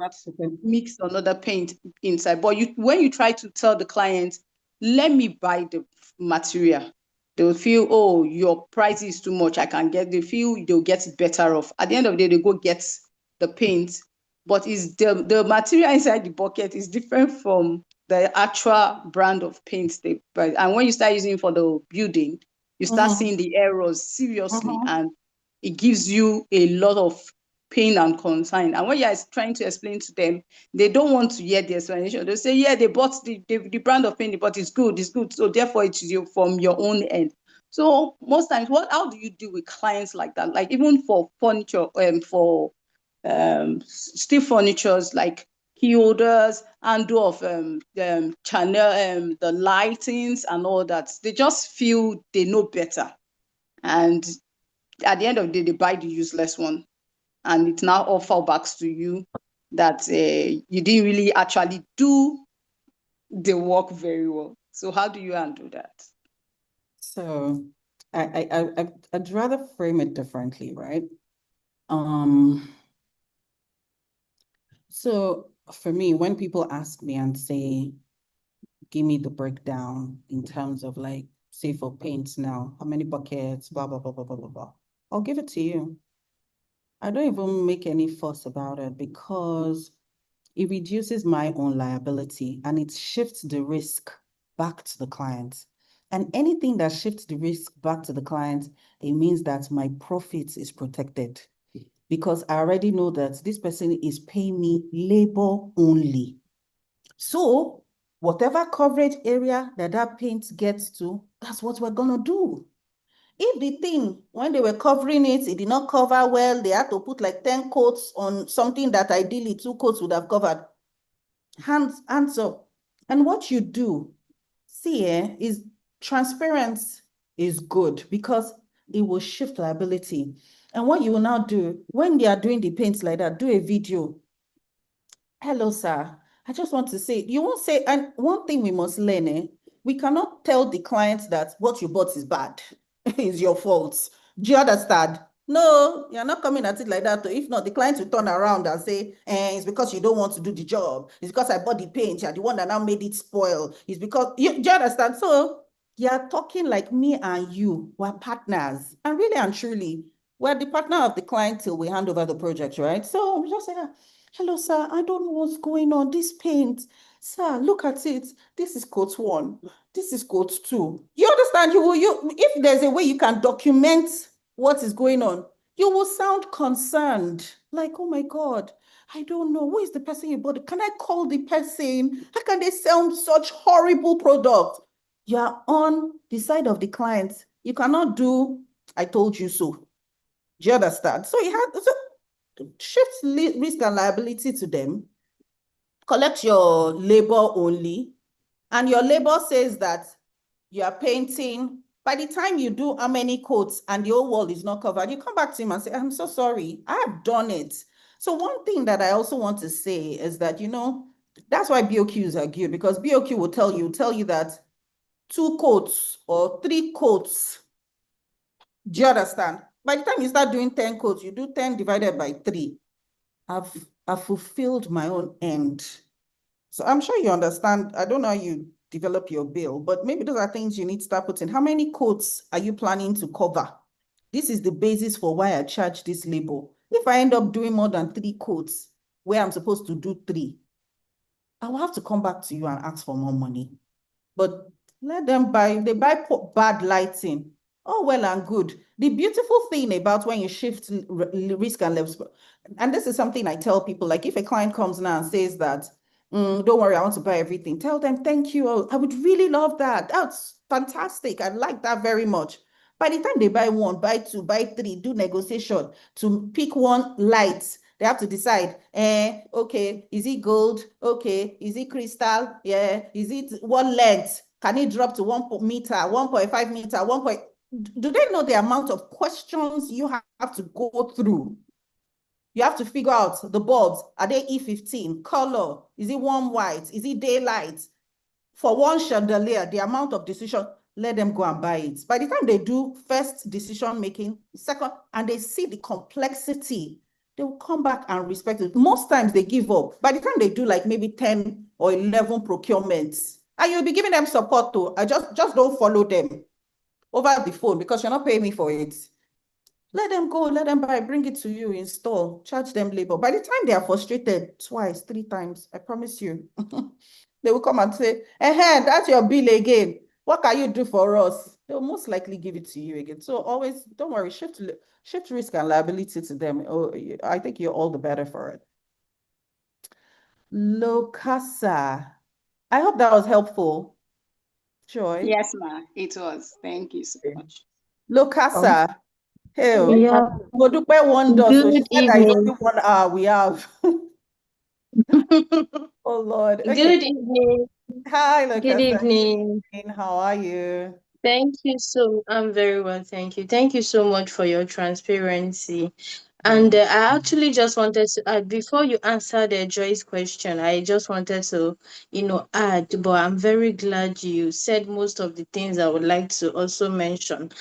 S8: mix another paint inside. But when you try to tell the client, let me buy the material, they'll feel, oh, your price is too much. They feel they'll get better off. At the end of the day, they go get the paint, but is the material inside the bucket is different from the actual brand of paint they buy. And when you start using it for the building, you start seeing the errors seriously, and it gives you a lot of pain and concern. And when you're trying to explain to them, they don't want to hear the explanation. They say, yeah, they bought the brand of paint, but it's good. So therefore, it's from your own end. So most times, how do you deal with clients like that? Like even for furniture, for steel furnitures like key holders and of channel, the lightings and all that. They just feel they know better. And at the end of the day, they buy the useless one. And it now all fall back to you that you didn't really actually do the work very well. So how do you handle that?
S1: So I'd rather frame it differently, right? So for me, when people ask me and say, give me the breakdown in terms of, like, say for paints now, how many buckets, blah, blah, blah, blah, blah, blah, blah, I'll give it to you. I don't even make any fuss about it because it reduces my own liability and it shifts the risk back to the client. And anything that shifts the risk back to the client, it means that my profit is protected because I already know that this person is paying me labor only. So whatever coverage area that paint gets to, that's what we're gonna do. If the thing, when they were covering it, it did not cover well, they had to put like 10 coats on something that ideally 2 coats would have covered. Hands up. And what you do, is transparency is good because it will shift liability. And what you will now do, when they are doing the paints like that, do a video. Hello, sir. I just want to say, you won't say, and one thing we must learn, we cannot tell the client that what you bought is bad, it's your fault. Do you understand? No, you're not coming at it like that. If not, the client will turn around and say, it's because you don't want to do the job. It's because I bought the paint. You're the one that now made it spoil. It's because, do you understand? So you're talking like me and you, we're partners. And really and truly, we're the partner of the client till we hand over the project, right? So we just say, hello, sir, I don't know what's going on. This paint, sir, look at it. This is coat 1. This is coat 2. You understand? If there's a way you can document what is going on, you will sound concerned, like, oh my God, I don't know, who is the person you bought? Can I call the person? How can they sell such horrible product? You're on the side of the client. You cannot do, I told you so. Do you understand? So you have to shift risk and liability to them, collect your labor only, and your labor says that you are painting. By the time you do how many coats and the whole wall is not covered, you come back to him and say, I'm so sorry, I have done it. So one thing that I also want to say is that, that's why BOQs are good, because BOQ will tell you that 2 coats or 3 coats. Do you understand? By the time you start doing 10 coats, you do 10 divided by 3. I've fulfilled my own end. So I'm sure you understand. I don't know how you develop your bill, but maybe those are things you need to start putting. How many coats are you planning to cover? This is the basis for why I charge this label. If I end up doing more than 3 coats where I'm supposed to do 3, I will have to come back to you and ask for more money. But let them buy, they buy bad lighting. Oh, well and good. The beautiful thing about when you shift risk and levels, and this is something I tell people, like if a client comes now and says that, don't worry, I want to buy everything. Tell them, thank you. I would really love that. That's fantastic. I like that very much. By the time they buy 1, buy 2, buy 3, do negotiation to pick one light, they have to decide, okay, is it gold? Okay, is it crystal? Yeah, is it what length? Can it drop to 1 meter, 1.5 meter, 1. Do they know the amount of questions you have to go through? You have to figure out the bulbs. Are they E15? Color? Is it warm white? Is it daylight? For one chandelier, the amount of decision, let them go and buy it. By the time they do first decision making, second, and they see the complexity, they will come back and respect it. Most times they give up. By the time they do like maybe 10 or 11 procurements, and you'll be giving them support too. I just don't follow them over the phone because you're not paying me for it. Let them go, let them buy, bring it to you, install, charge them labor. By the time they are frustrated twice, 3 times, I promise you, they will come and say, that's your bill again. What can you do for us? They'll most likely give it to you again. So always, don't worry, shift risk and liability to them. Oh, I think you're all the better for it. Locasa. I hope that was helpful. Joy.
S8: Yes, ma, it was. Thank you so much.
S1: Locasa. Hey,
S2: Yeah.
S1: Modupe wonders. So she
S2: Good
S1: said that it's
S2: evening.
S1: only 1 hour we have. Oh Lord. Okay.
S9: Good evening.
S1: Hi,
S9: Good
S1: Locasa.
S9: evening.
S1: How are you?
S9: I'm very well, thank you. Thank you so much for your transparency. And I actually just wanted to add, before you answer the Joyce question, I just wanted to, add, but I'm very glad you said most of the things I would like to also mention.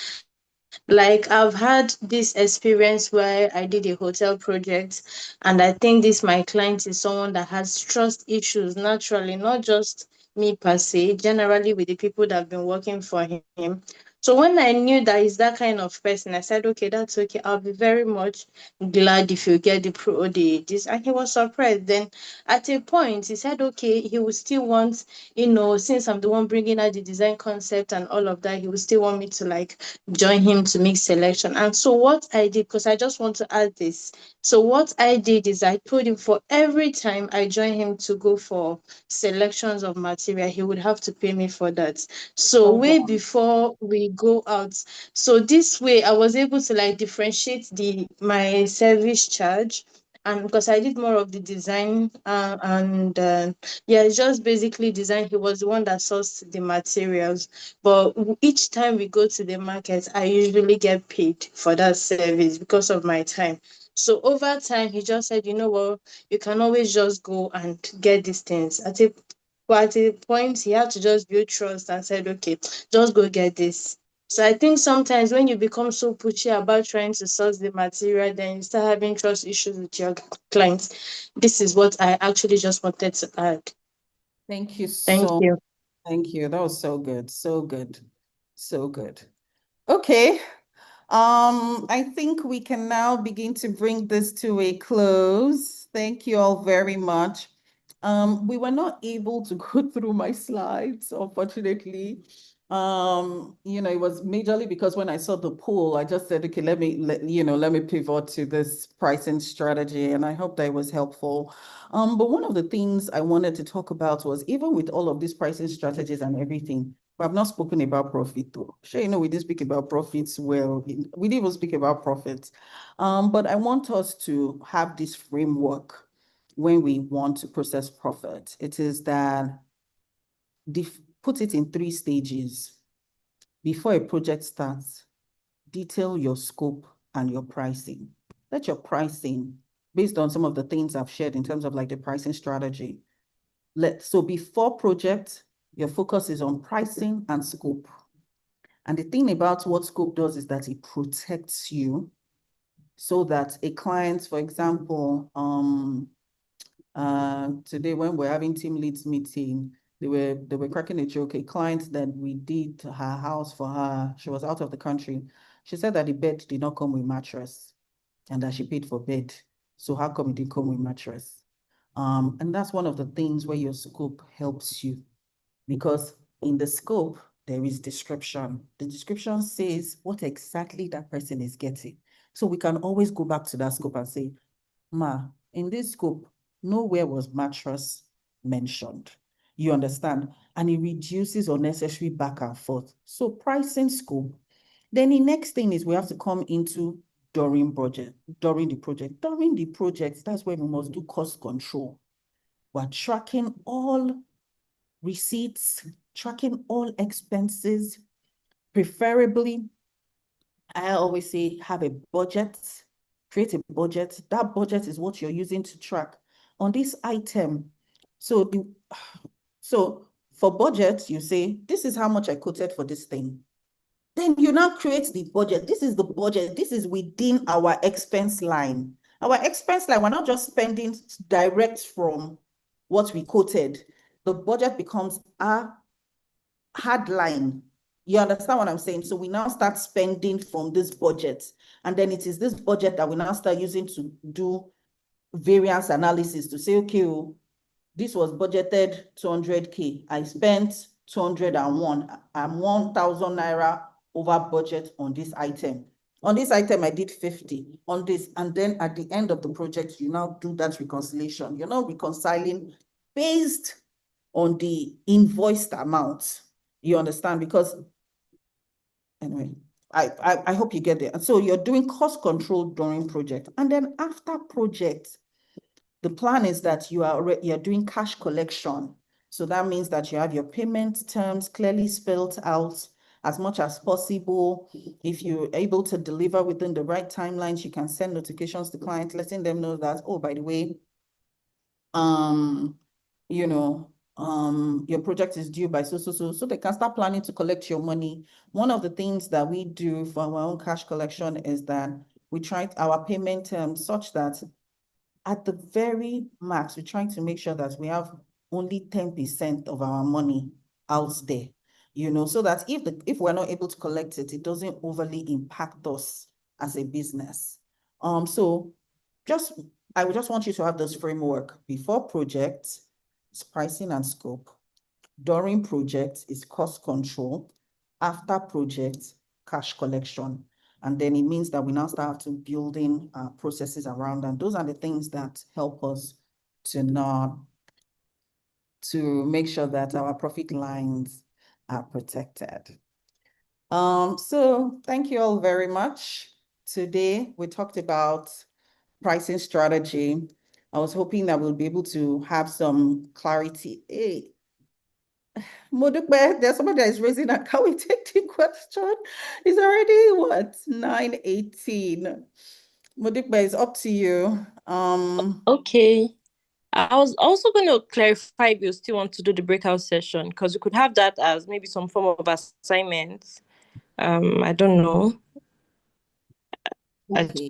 S9: Like I've had this experience where I did a hotel project, and I think this my client is someone that has trust issues naturally, not just me per se, generally with the people that have been working for him. So when I knew that he's that kind of person, I said, okay, that's okay. I'll be very much glad if you get the this. And he was surprised. Then at a point, he said, okay, he will still want, since I'm the one bringing out the design concept and all of that, he will still want me to like join him to make selection. And so what I did, because I just want to add this. So what I did is I told him for every time I join him to go for selections of material, he would have to pay me for that. So way before we go out. So this way I was able to like differentiate my service charge. And because I did more of the design yeah, it's just basically design. He was the one that sourced the materials. But each time we go to the market, I usually get paid for that service because of my time. So over time, he just said, you know what, you can always just go and get these things. But at a point, he had to just build trust and said, okay, just go get this. So I think sometimes when you become so pushy about trying to source the material, then you start having trust issues with your clients. This is what I actually just wanted to add.
S1: Thank you
S9: Thank
S1: so
S9: you.
S1: Thank you. That was so good. So good. So good. Okay. I think we can now begin to bring this to a close. Thank you all very much. We were not able to go through my slides, unfortunately. It was majorly because when I saw the pool, I just said, okay, let me pivot to this pricing strategy, and I hope that it was helpful. But one of the things I wanted to talk about was, even with all of these pricing strategies and everything, we have not spoken about profit though. Sure, we didn't speak about profits well. We didn't even speak about profits. But I want us to have this framework when we want to process profit. It is that put it in 3 stages. Before a project starts, detail your scope and your pricing. Let your pricing, based on some of the things I've shared in terms of like the pricing strategy. So before project, your focus is on pricing and scope. And the thing about what scope does is that it protects you so that a client, for example, today when we're having team leads meeting, they were cracking a joke. A client that we did her house for her, she was out of the country. She said that the bed did not come with mattress and that she paid for bed. So how come it didn't come with mattress? And that's one of the things where your scope helps you, because in the scope, there is description. The description says what exactly that person is getting. So we can always go back to that scope and say, Ma, in this scope, nowhere was mattress mentioned. You understand? And it reduces unnecessary back and forth. So pricing scope. Then the next thing is we have to come into during the project, that's where we must do cost control. We're tracking all receipts, tracking all expenses, preferably. I always say, have a budget, create a budget. That budget is what you're using to track on this item. So for budget, you say, this is how much I quoted for this thing. Then you now create the budget. This is the budget. This is within our expense line. Our expense line, we're not just spending direct from what we quoted. The budget becomes a hard line. You understand what I'm saying? So we now start spending from this budget. And then it is this budget that we now start using to do variance analysis to say, okay, this was budgeted 200K. I spent 201. I'm 1,000 naira over budget on this item. On this item, I did 50 on this. And then at the end of the project, you now do that reconciliation. You're now reconciling based on the invoiced amount. You understand? Because anyway, I hope you get there. And so you're doing cost control during project. And then after project, the plan is that you're doing cash collection. So that means that you have your payment terms clearly spelled out as much as possible. If you're able to deliver within the right timelines, you can send notifications to clients, letting them know that, oh, by the way, your project is due by so they can start planning to collect your money. One of the things that we do for our own cash collection is that we try our payment terms such that at the very max, we're trying to make sure that we have only 10% of our money out there, so that if we're not able to collect it, it doesn't overly impact us as a business. So I would just want you to have this framework. Before project, it's pricing and scope. During project, it's cost control. After project, cash collection. And then it means that we now start to building processes around, and those are the things that help us to make sure that our profit lines are protected. So thank you all very much. Today, we talked about pricing strategy. I was hoping that we'll be able to have some clarity. Hey, Modukbe, there's somebody that is raising that. Can we take the question? It's already what? 9:18. Modukbe, it's up to you.
S2: Okay. I was also going to clarify if you still want to do the breakout session, because we could have that as maybe some form of assignment. I don't know.
S1: Okay.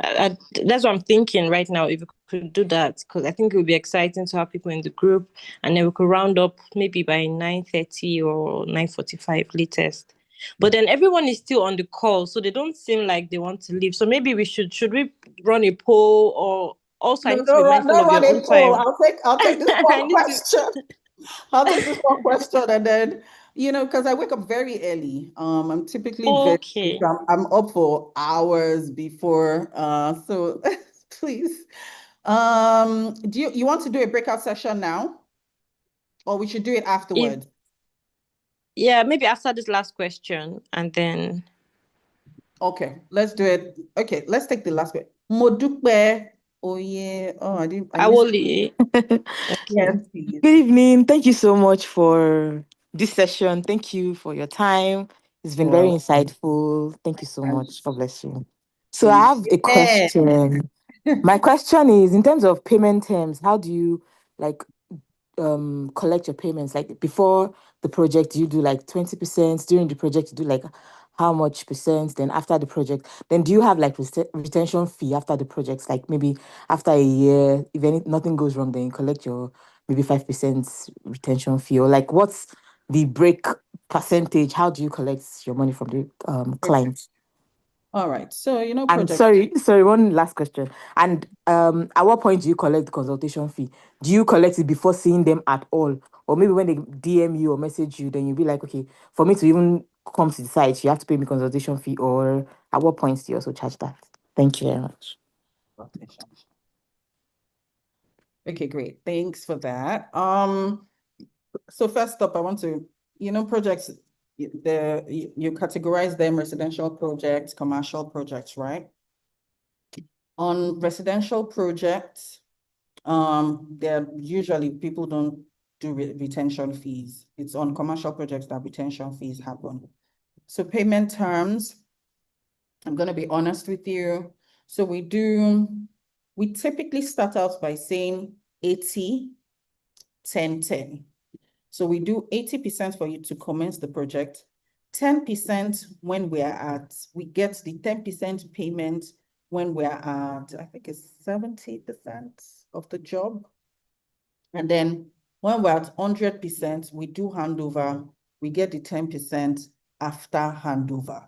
S2: That's what I'm thinking right now, if we could do that, because I think it would be exciting to have people in the group, and then we could round up maybe by 9:30 or 9:45 latest. But then everyone is still on the call, so they don't seem like they want to leave. So maybe we should we run a poll, or also I need to be mindful of your own time.
S1: I'll take this one question. I'll take this one question and then, because I wake up very early. I'm typically
S2: Okay.
S1: I'm up for hours before. So please. Do you want to do a breakout session now? Or we should do it
S2: If
S1: afterwards?
S2: yeah, maybe after this last question and then
S1: Okay, let's do it. Okay, let's take the last bit. Modupe. Oh yeah. Oh, I missed.
S2: Awoli.
S1: Yes,
S2: Okay.
S1: please.
S10: Good evening. Thank you so much for this session. Thank you for your time. It's been very
S1: Well,
S10: insightful. Thank you so much. God bless you. So I
S1: thank
S10: have a
S1: you.
S10: question. My question is in terms of payment terms, how do you like collect your payments? Like before the project, you do like 20%, during the project, you do like how much percent, then after the project, then do you have like retention fee after the projects? Like maybe after a year, if nothing goes wrong, then you collect your maybe 5% retention fee, or like what's the break percentage? How do you collect your money from the clients?
S1: All right. So,
S10: And
S1: project.
S10: sorry, one last question. And at what point do you collect the consultation fee? Do you collect it before seeing them at all? Or maybe when they DM you or message you, then you'll be like, okay, for me to even come to the site, you have to pay me consultation fee, or at what points do you also charge that? Thank you very much.
S1: Okay, great. Thanks for that. So first up, I want to, projects, you categorize them residential projects, commercial projects, right? On residential projects, there usually people don't do retention fees. It's on commercial projects that retention fees happen. So payment terms, I'm going to be honest with you. So we typically start out by saying 80, 10, 10. So we do 80% for you to commence the project, 10% when we get the 10% payment when we're at, I think it's 70% of the job. And then when we're at 100%, we do handover, we get the 10% after handover.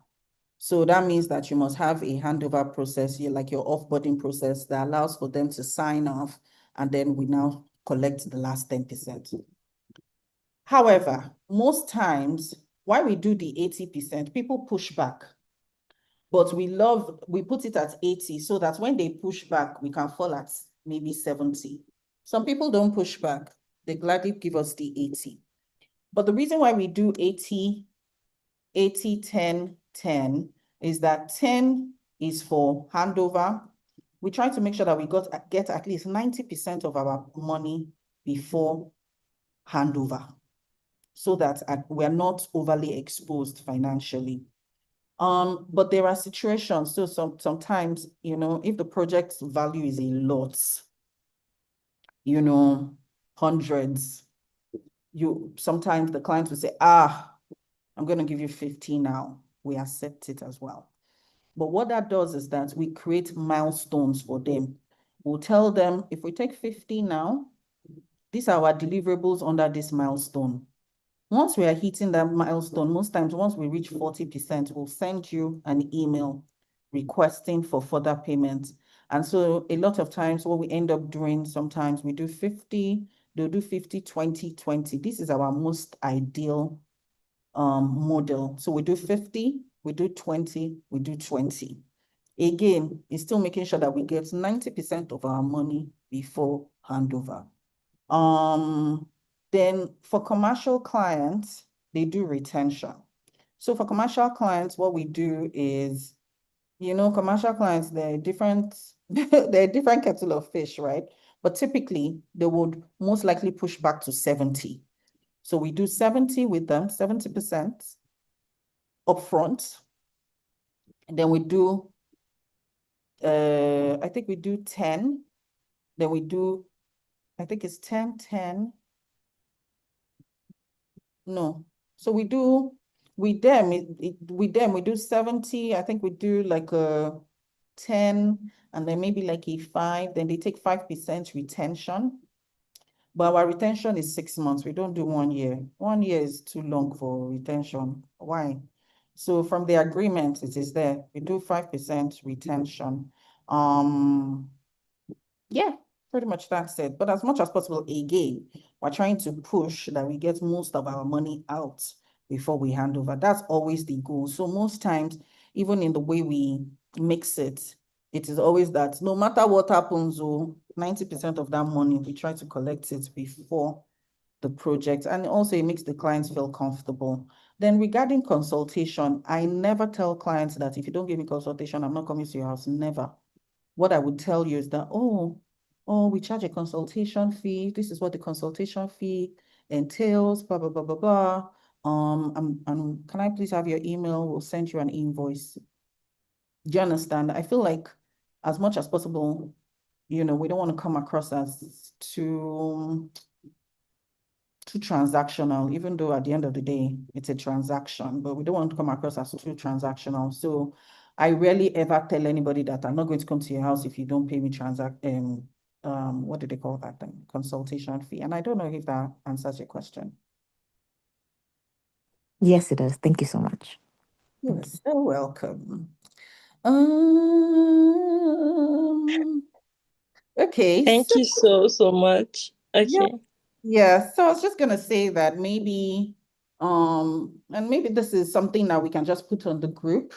S1: So that means that you must have a handover process, like your offboarding process that allows for them to sign off, and then we now collect the last 10%. However, most times, why we do the 80%, people push back. But we put it at 80 so that when they push back, we can fall at maybe 70. Some people don't push back. They gladly give us the 80. But the reason why we do 80, 10, 10 is that 10 is for handover. We try to make sure that we get at least 90% of our money before handover, so that we're not overly exposed financially. But there are situations, so sometimes, if the project's value is a lot, hundreds, sometimes the client will say, I'm going to give you 50 now. We accept it as well. But what that does is that we create milestones for them. We'll tell them, if we take 50 now, these are our deliverables under this milestone. Once we are hitting that milestone, most times once we reach 40%, we'll send you an email requesting for further payments. And so a lot of times what we end up doing, sometimes we do 50, they'll do 50, 20, 20. This is our most ideal model. So we do 50, we do 20, we do 20. Again, it's still making sure that we get 90% of our money before handover. Then for commercial clients, they do retention. So for commercial clients, what we do is, commercial clients, they're different, they're a different kettle of fish, right? But typically, they would most likely push back to 70. So we do 70 with them, 70% upfront. And then we do, I think we do 10. Then we do, I think it's 10, 10. No. So we do, with them, we do 70. I think we do like a 10 and then maybe like a 5. Then they take 5% retention. But our retention is 6 months. We don't do 1 year. 1 year is too long for retention. Why? So from the agreement, it is there. We do 5% retention. Yeah, pretty much that's it. But as much as possible, again, we're trying to push that we get most of our money out before we hand over. That's always the goal. So most times, even in the way we mix it, it is always that no matter what happens, 90% of that money, we try to collect it before the project. And also it makes the clients feel comfortable. Then regarding consultation, I never tell clients that if you don't give me consultation, I'm not coming to your house. Never. What I would tell you is that, oh, we charge a consultation fee. This is what the consultation fee entails, blah, blah, blah, blah, blah. Can I please have your email? We'll send you an invoice. Do you understand? I feel like as much as possible, we don't want to come across as too transactional, even though at the end of the day, it's a transaction, but we don't want to come across as too transactional. So I rarely ever tell anybody that I'm not going to come to your house if you don't pay me what do they call that thing? Consultation fee. And I don't know if that answers your question.
S10: Yes, it does. Thank you so much.
S1: You're so welcome. Okay.
S2: Thank you so much. Okay.
S1: Yeah, so I was just gonna say that maybe, and maybe this is something that we can just put on the group,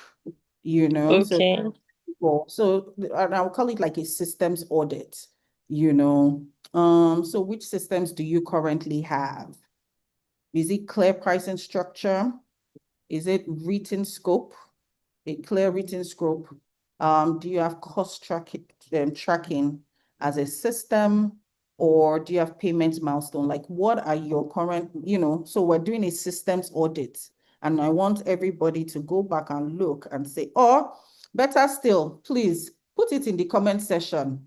S2: Okay.
S1: So and I'll call it like a systems audit, So which systems do you currently have? Is it clear pricing structure? Is it written scope? A clear written scope? Do you have cost tracking as a system, or do you have payment milestone? Like, what are your current, so we're doing a systems audit, and I want everybody to go back and look and say, or better still, please put it in the comment section.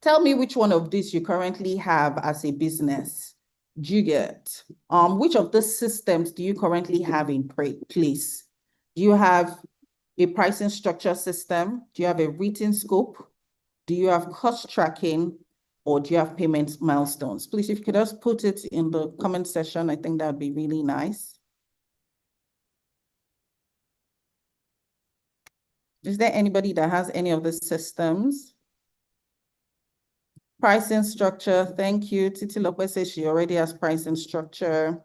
S1: Tell me which one of these you currently have as a business. Do you get? Which of the systems do you currently have in place? Do you have a pricing structure system? Do you have a written scope? Do you have cost tracking? Or do you have payment milestones? Please, if you could just put it in the comment section, I think that would be really nice. Is there anybody that has any of the systems? Pricing structure, thank you. Titi Lopez says she already has pricing structure.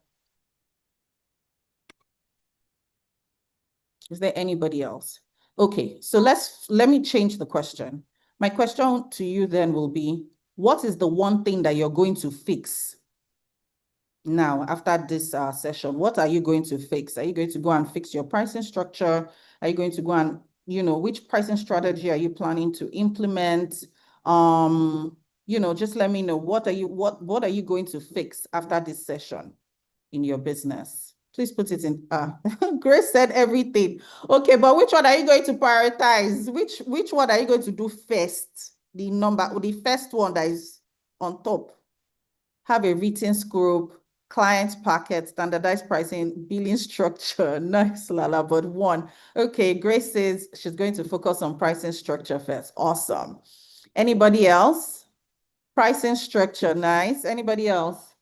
S1: Is there anybody else? Okay, so let me change the question. My question to you then will be, what is the one thing that you're going to fix now after this session? What are you going to fix? Are you going to go and fix your pricing structure? Are you going to go and, which pricing strategy are you planning to implement? Just let me know, what are you going to fix after this session in your business? Please put it in. Grace said everything. Okay, but which one are you going to prioritize? Which one are you going to do first? The first one that is on top. Have a written scope, client packet, standardized pricing, billing structure. Nice, Lala, but one. Okay, Grace says she's going to focus on pricing structure first. Awesome. Anybody else? Pricing structure, nice. Anybody else?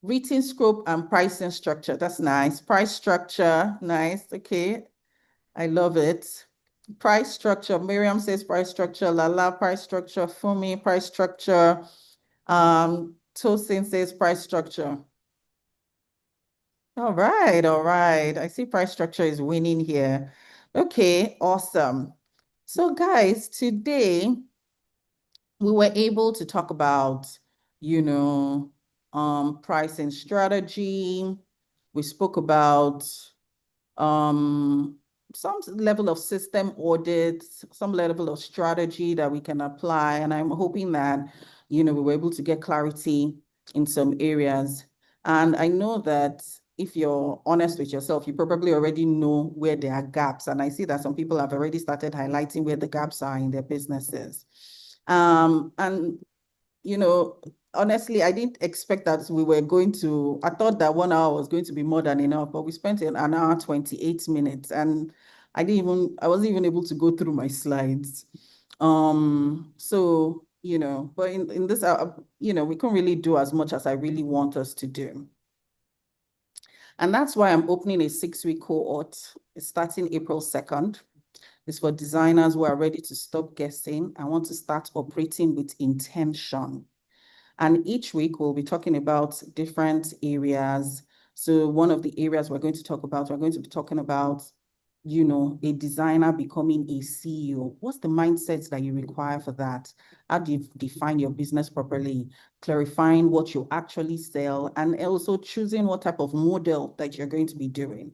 S1: Written scope and pricing structure, that's nice. Price structure, nice, okay. I love it. Price structure, Miriam says price structure, Lala, price structure, Fumi, price structure. Tosin says price structure. All right. I see price structure is winning here. Okay, awesome. So guys, today we were able to talk about, pricing strategy. We spoke about some level of system audits, some level of strategy that we can apply. And I'm hoping that, we were able to get clarity in some areas. And I know that if you're honest with yourself, you probably already know where there are gaps. And I see that some people have already started highlighting where the gaps are in their businesses. And honestly, I didn't expect that we were going to, I thought that 1 hour was going to be more than enough, but we spent an hour, 28 minutes, and I wasn't even able to go through my slides. So, but in this, we can't really do as much as I really want us to do. And that's why I'm opening a 6-week cohort starting April 2nd. It's for designers who are ready to stop guessing and want to start operating with intention. And each week we'll be talking about different areas. So one of the areas we're going to be talking about, a designer becoming a CEO. What's the mindset that you require for that? How do you define your business properly? Clarifying what you actually sell, and also choosing what type of model that you're going to be doing.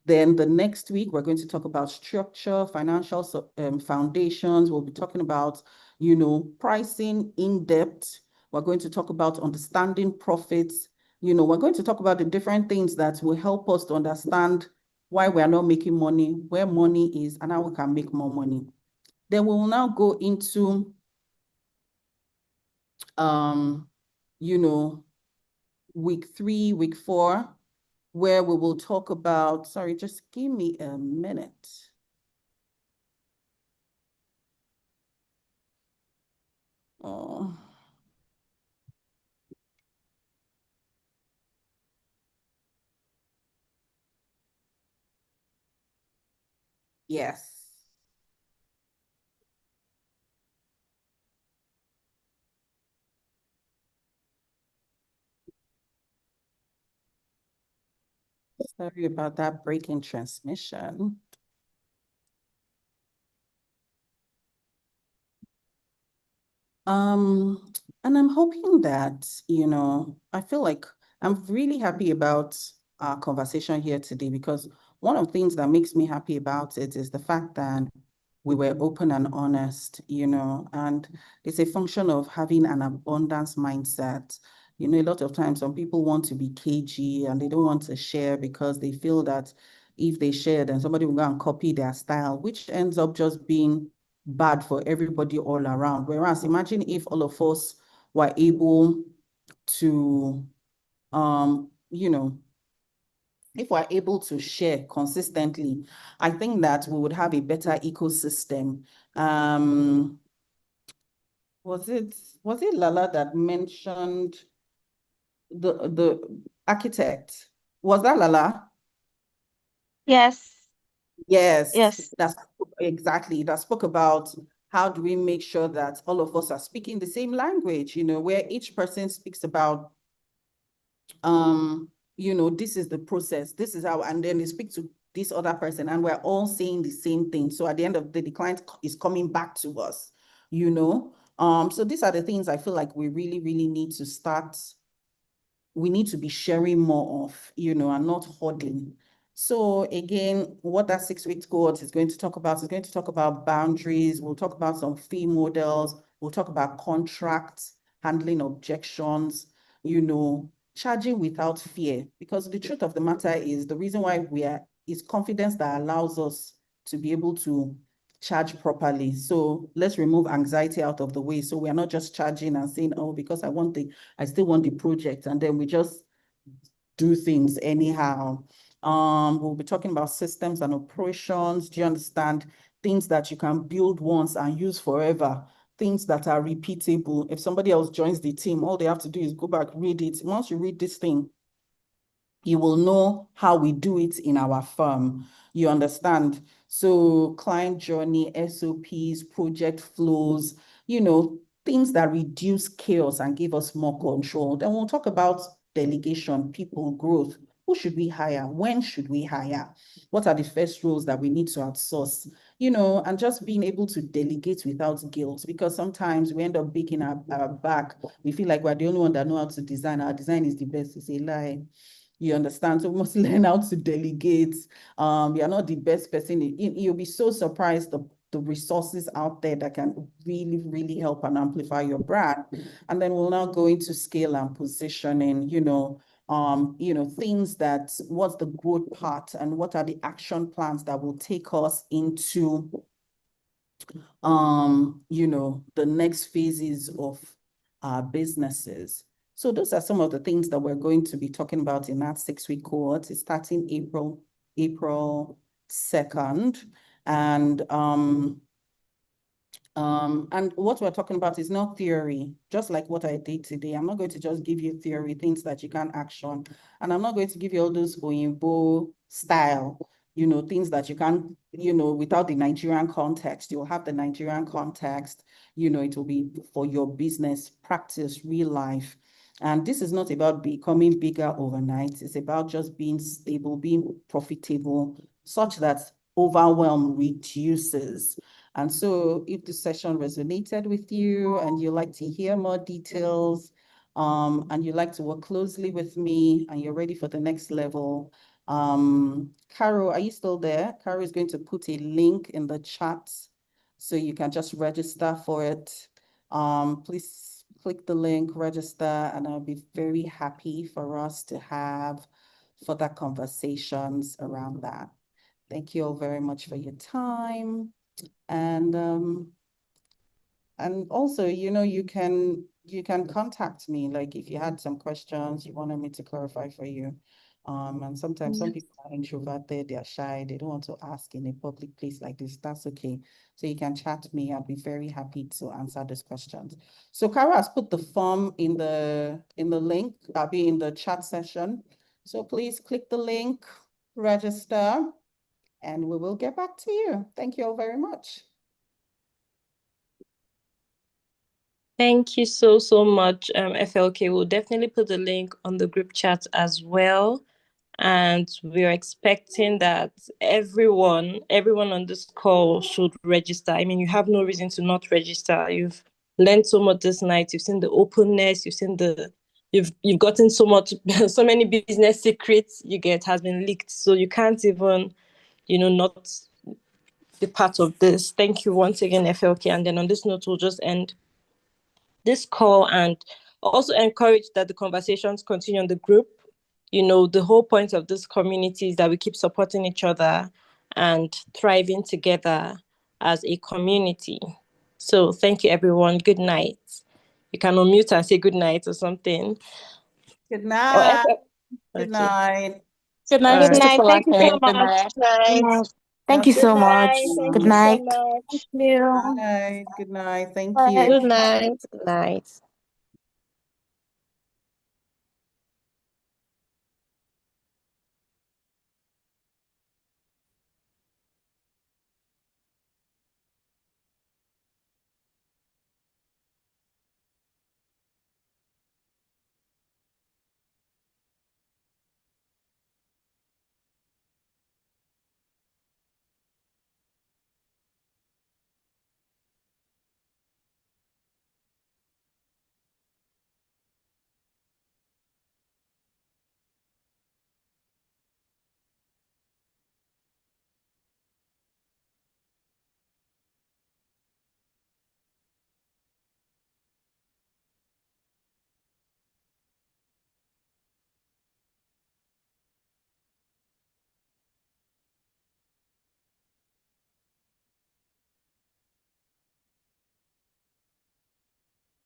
S1: Then the next week, we're going to talk about structure, financial foundations. We'll be talking about, pricing in depth. We're going to talk about understanding profits. We're going to talk about the different things that will help us to understand why we are not making money, where money is, and how we can make more money. Then we will now go into, week 3, week 4, where we will talk about, sorry, just give me a minute. Oh. Yes. Sorry about that break in transmission. And I'm hoping that, I feel like I'm really happy about our conversation here today, because one of the things that makes me happy about it is the fact that we were open and honest, and it's a function of having an abundance mindset. A lot of times some people want to be cagey and they don't want to share because they feel that if they share, then somebody will go and copy their style, which ends up just being bad for everybody all around. Whereas imagine if all of us were able to, if we're able to share consistently, I think that we would have a better ecosystem. Was it Lala that mentioned the architect? Was that Lala?
S6: Yes.
S1: Yes, that's exactly. That spoke about how do we make sure that all of us are speaking the same language, where each person speaks about, this is the process, this is how, and then they speak to this other person, and we're all saying the same thing. So at the end of the day, the client is coming back to us, So these are the things I feel like we really, really need to start. We need to be sharing more of, and not hoarding. So again, what that 6-week cohort is going to talk about boundaries. We'll talk about some fee models. We'll talk about contracts, handling objections, charging without fear. Because the truth of the matter is the reason why is confidence that allows us to be able to charge properly. So let's remove anxiety out of the way. So we are not just charging and saying, oh, because I still want the project, and then we just do things anyhow. We'll be talking about systems and operations. Do you understand? Things that you can build once and use forever. Things that are repeatable. If somebody else joins the team, all they have to do is go back, read it. Once you read this thing, you will know how we do it in our firm. You understand? So client journey, SOPs, project flows, things that reduce chaos and give us more control. Then we'll talk about delegation, people, growth. Who should we hire? When should we hire? What are the first roles that we need to outsource? And just being able to delegate without guilt, because sometimes we end up breaking our back. We feel like we're the only one that know how to design. Our design is the best. It's a lie. You understand? So we must learn how to delegate. You're not the best person. You'll be so surprised the resources out there that can really, really help and amplify your brand. And then we'll now go into scale and positioning, things what's the growth part and what are the action plans that will take us into the next phases of our businesses. So those are some of the things that we're going to be talking about in that 6-week cohort. It's starting April 2nd. And what we're talking about is not theory, just like what I did today. I'm not going to just give you theory, things that you can action. And I'm not going to give you all those Oyinbo style, things that you can, without the Nigerian context. You'll have the Nigerian context, it will be for your business practice, real life. And this is not about becoming bigger overnight. It's about just being stable, being profitable, such that overwhelm reduces. And so if the session resonated with you and you like to hear more details, and you like to work closely with me and you're ready for the next level, Caro, are you still there? Caro is going to put a link in the chat so you can just register for it. Please click the link, register, and I'll be very happy for us to have further conversations around that. Thank you all very much for your time. And also, you can contact me, like if you had some questions you wanted me to clarify for you. And sometimes some people are introverted, they're shy, they don't want to ask in a public place like this. That's okay. So you can chat me. I'll be very happy to answer those questions. So Kara has put the form in the link. I'll be in the chat session. So please click the link, register, and we will get back to you. Thank you all very much.
S2: Thank you so much, FLK. We'll definitely put the link on the group chat as well. And we're expecting that everyone on this call should register. I mean, you have no reason to not register. You've learned so much this night. You've seen the openness. You've seen you've gotten so much, so many business secrets has been leaked. So you can't even, not be part of this. Thank you once again, FLK. And then on this note, we'll just end this call and also encourage that the conversations continue on the group. The whole point of this community is that we keep supporting each other and thriving together as a community. So thank you, everyone. Good night. You can unmute and say good night or something.
S1: Good night. Good night.
S9: Good night.
S2: Good
S9: night. Thank you so
S10: Good
S9: much. Night.
S10: Thank you so much. Good night.
S9: Thank you so much.
S1: Good night. Good night. Thank
S9: Bye.
S1: you.
S9: Good night.
S2: Good night.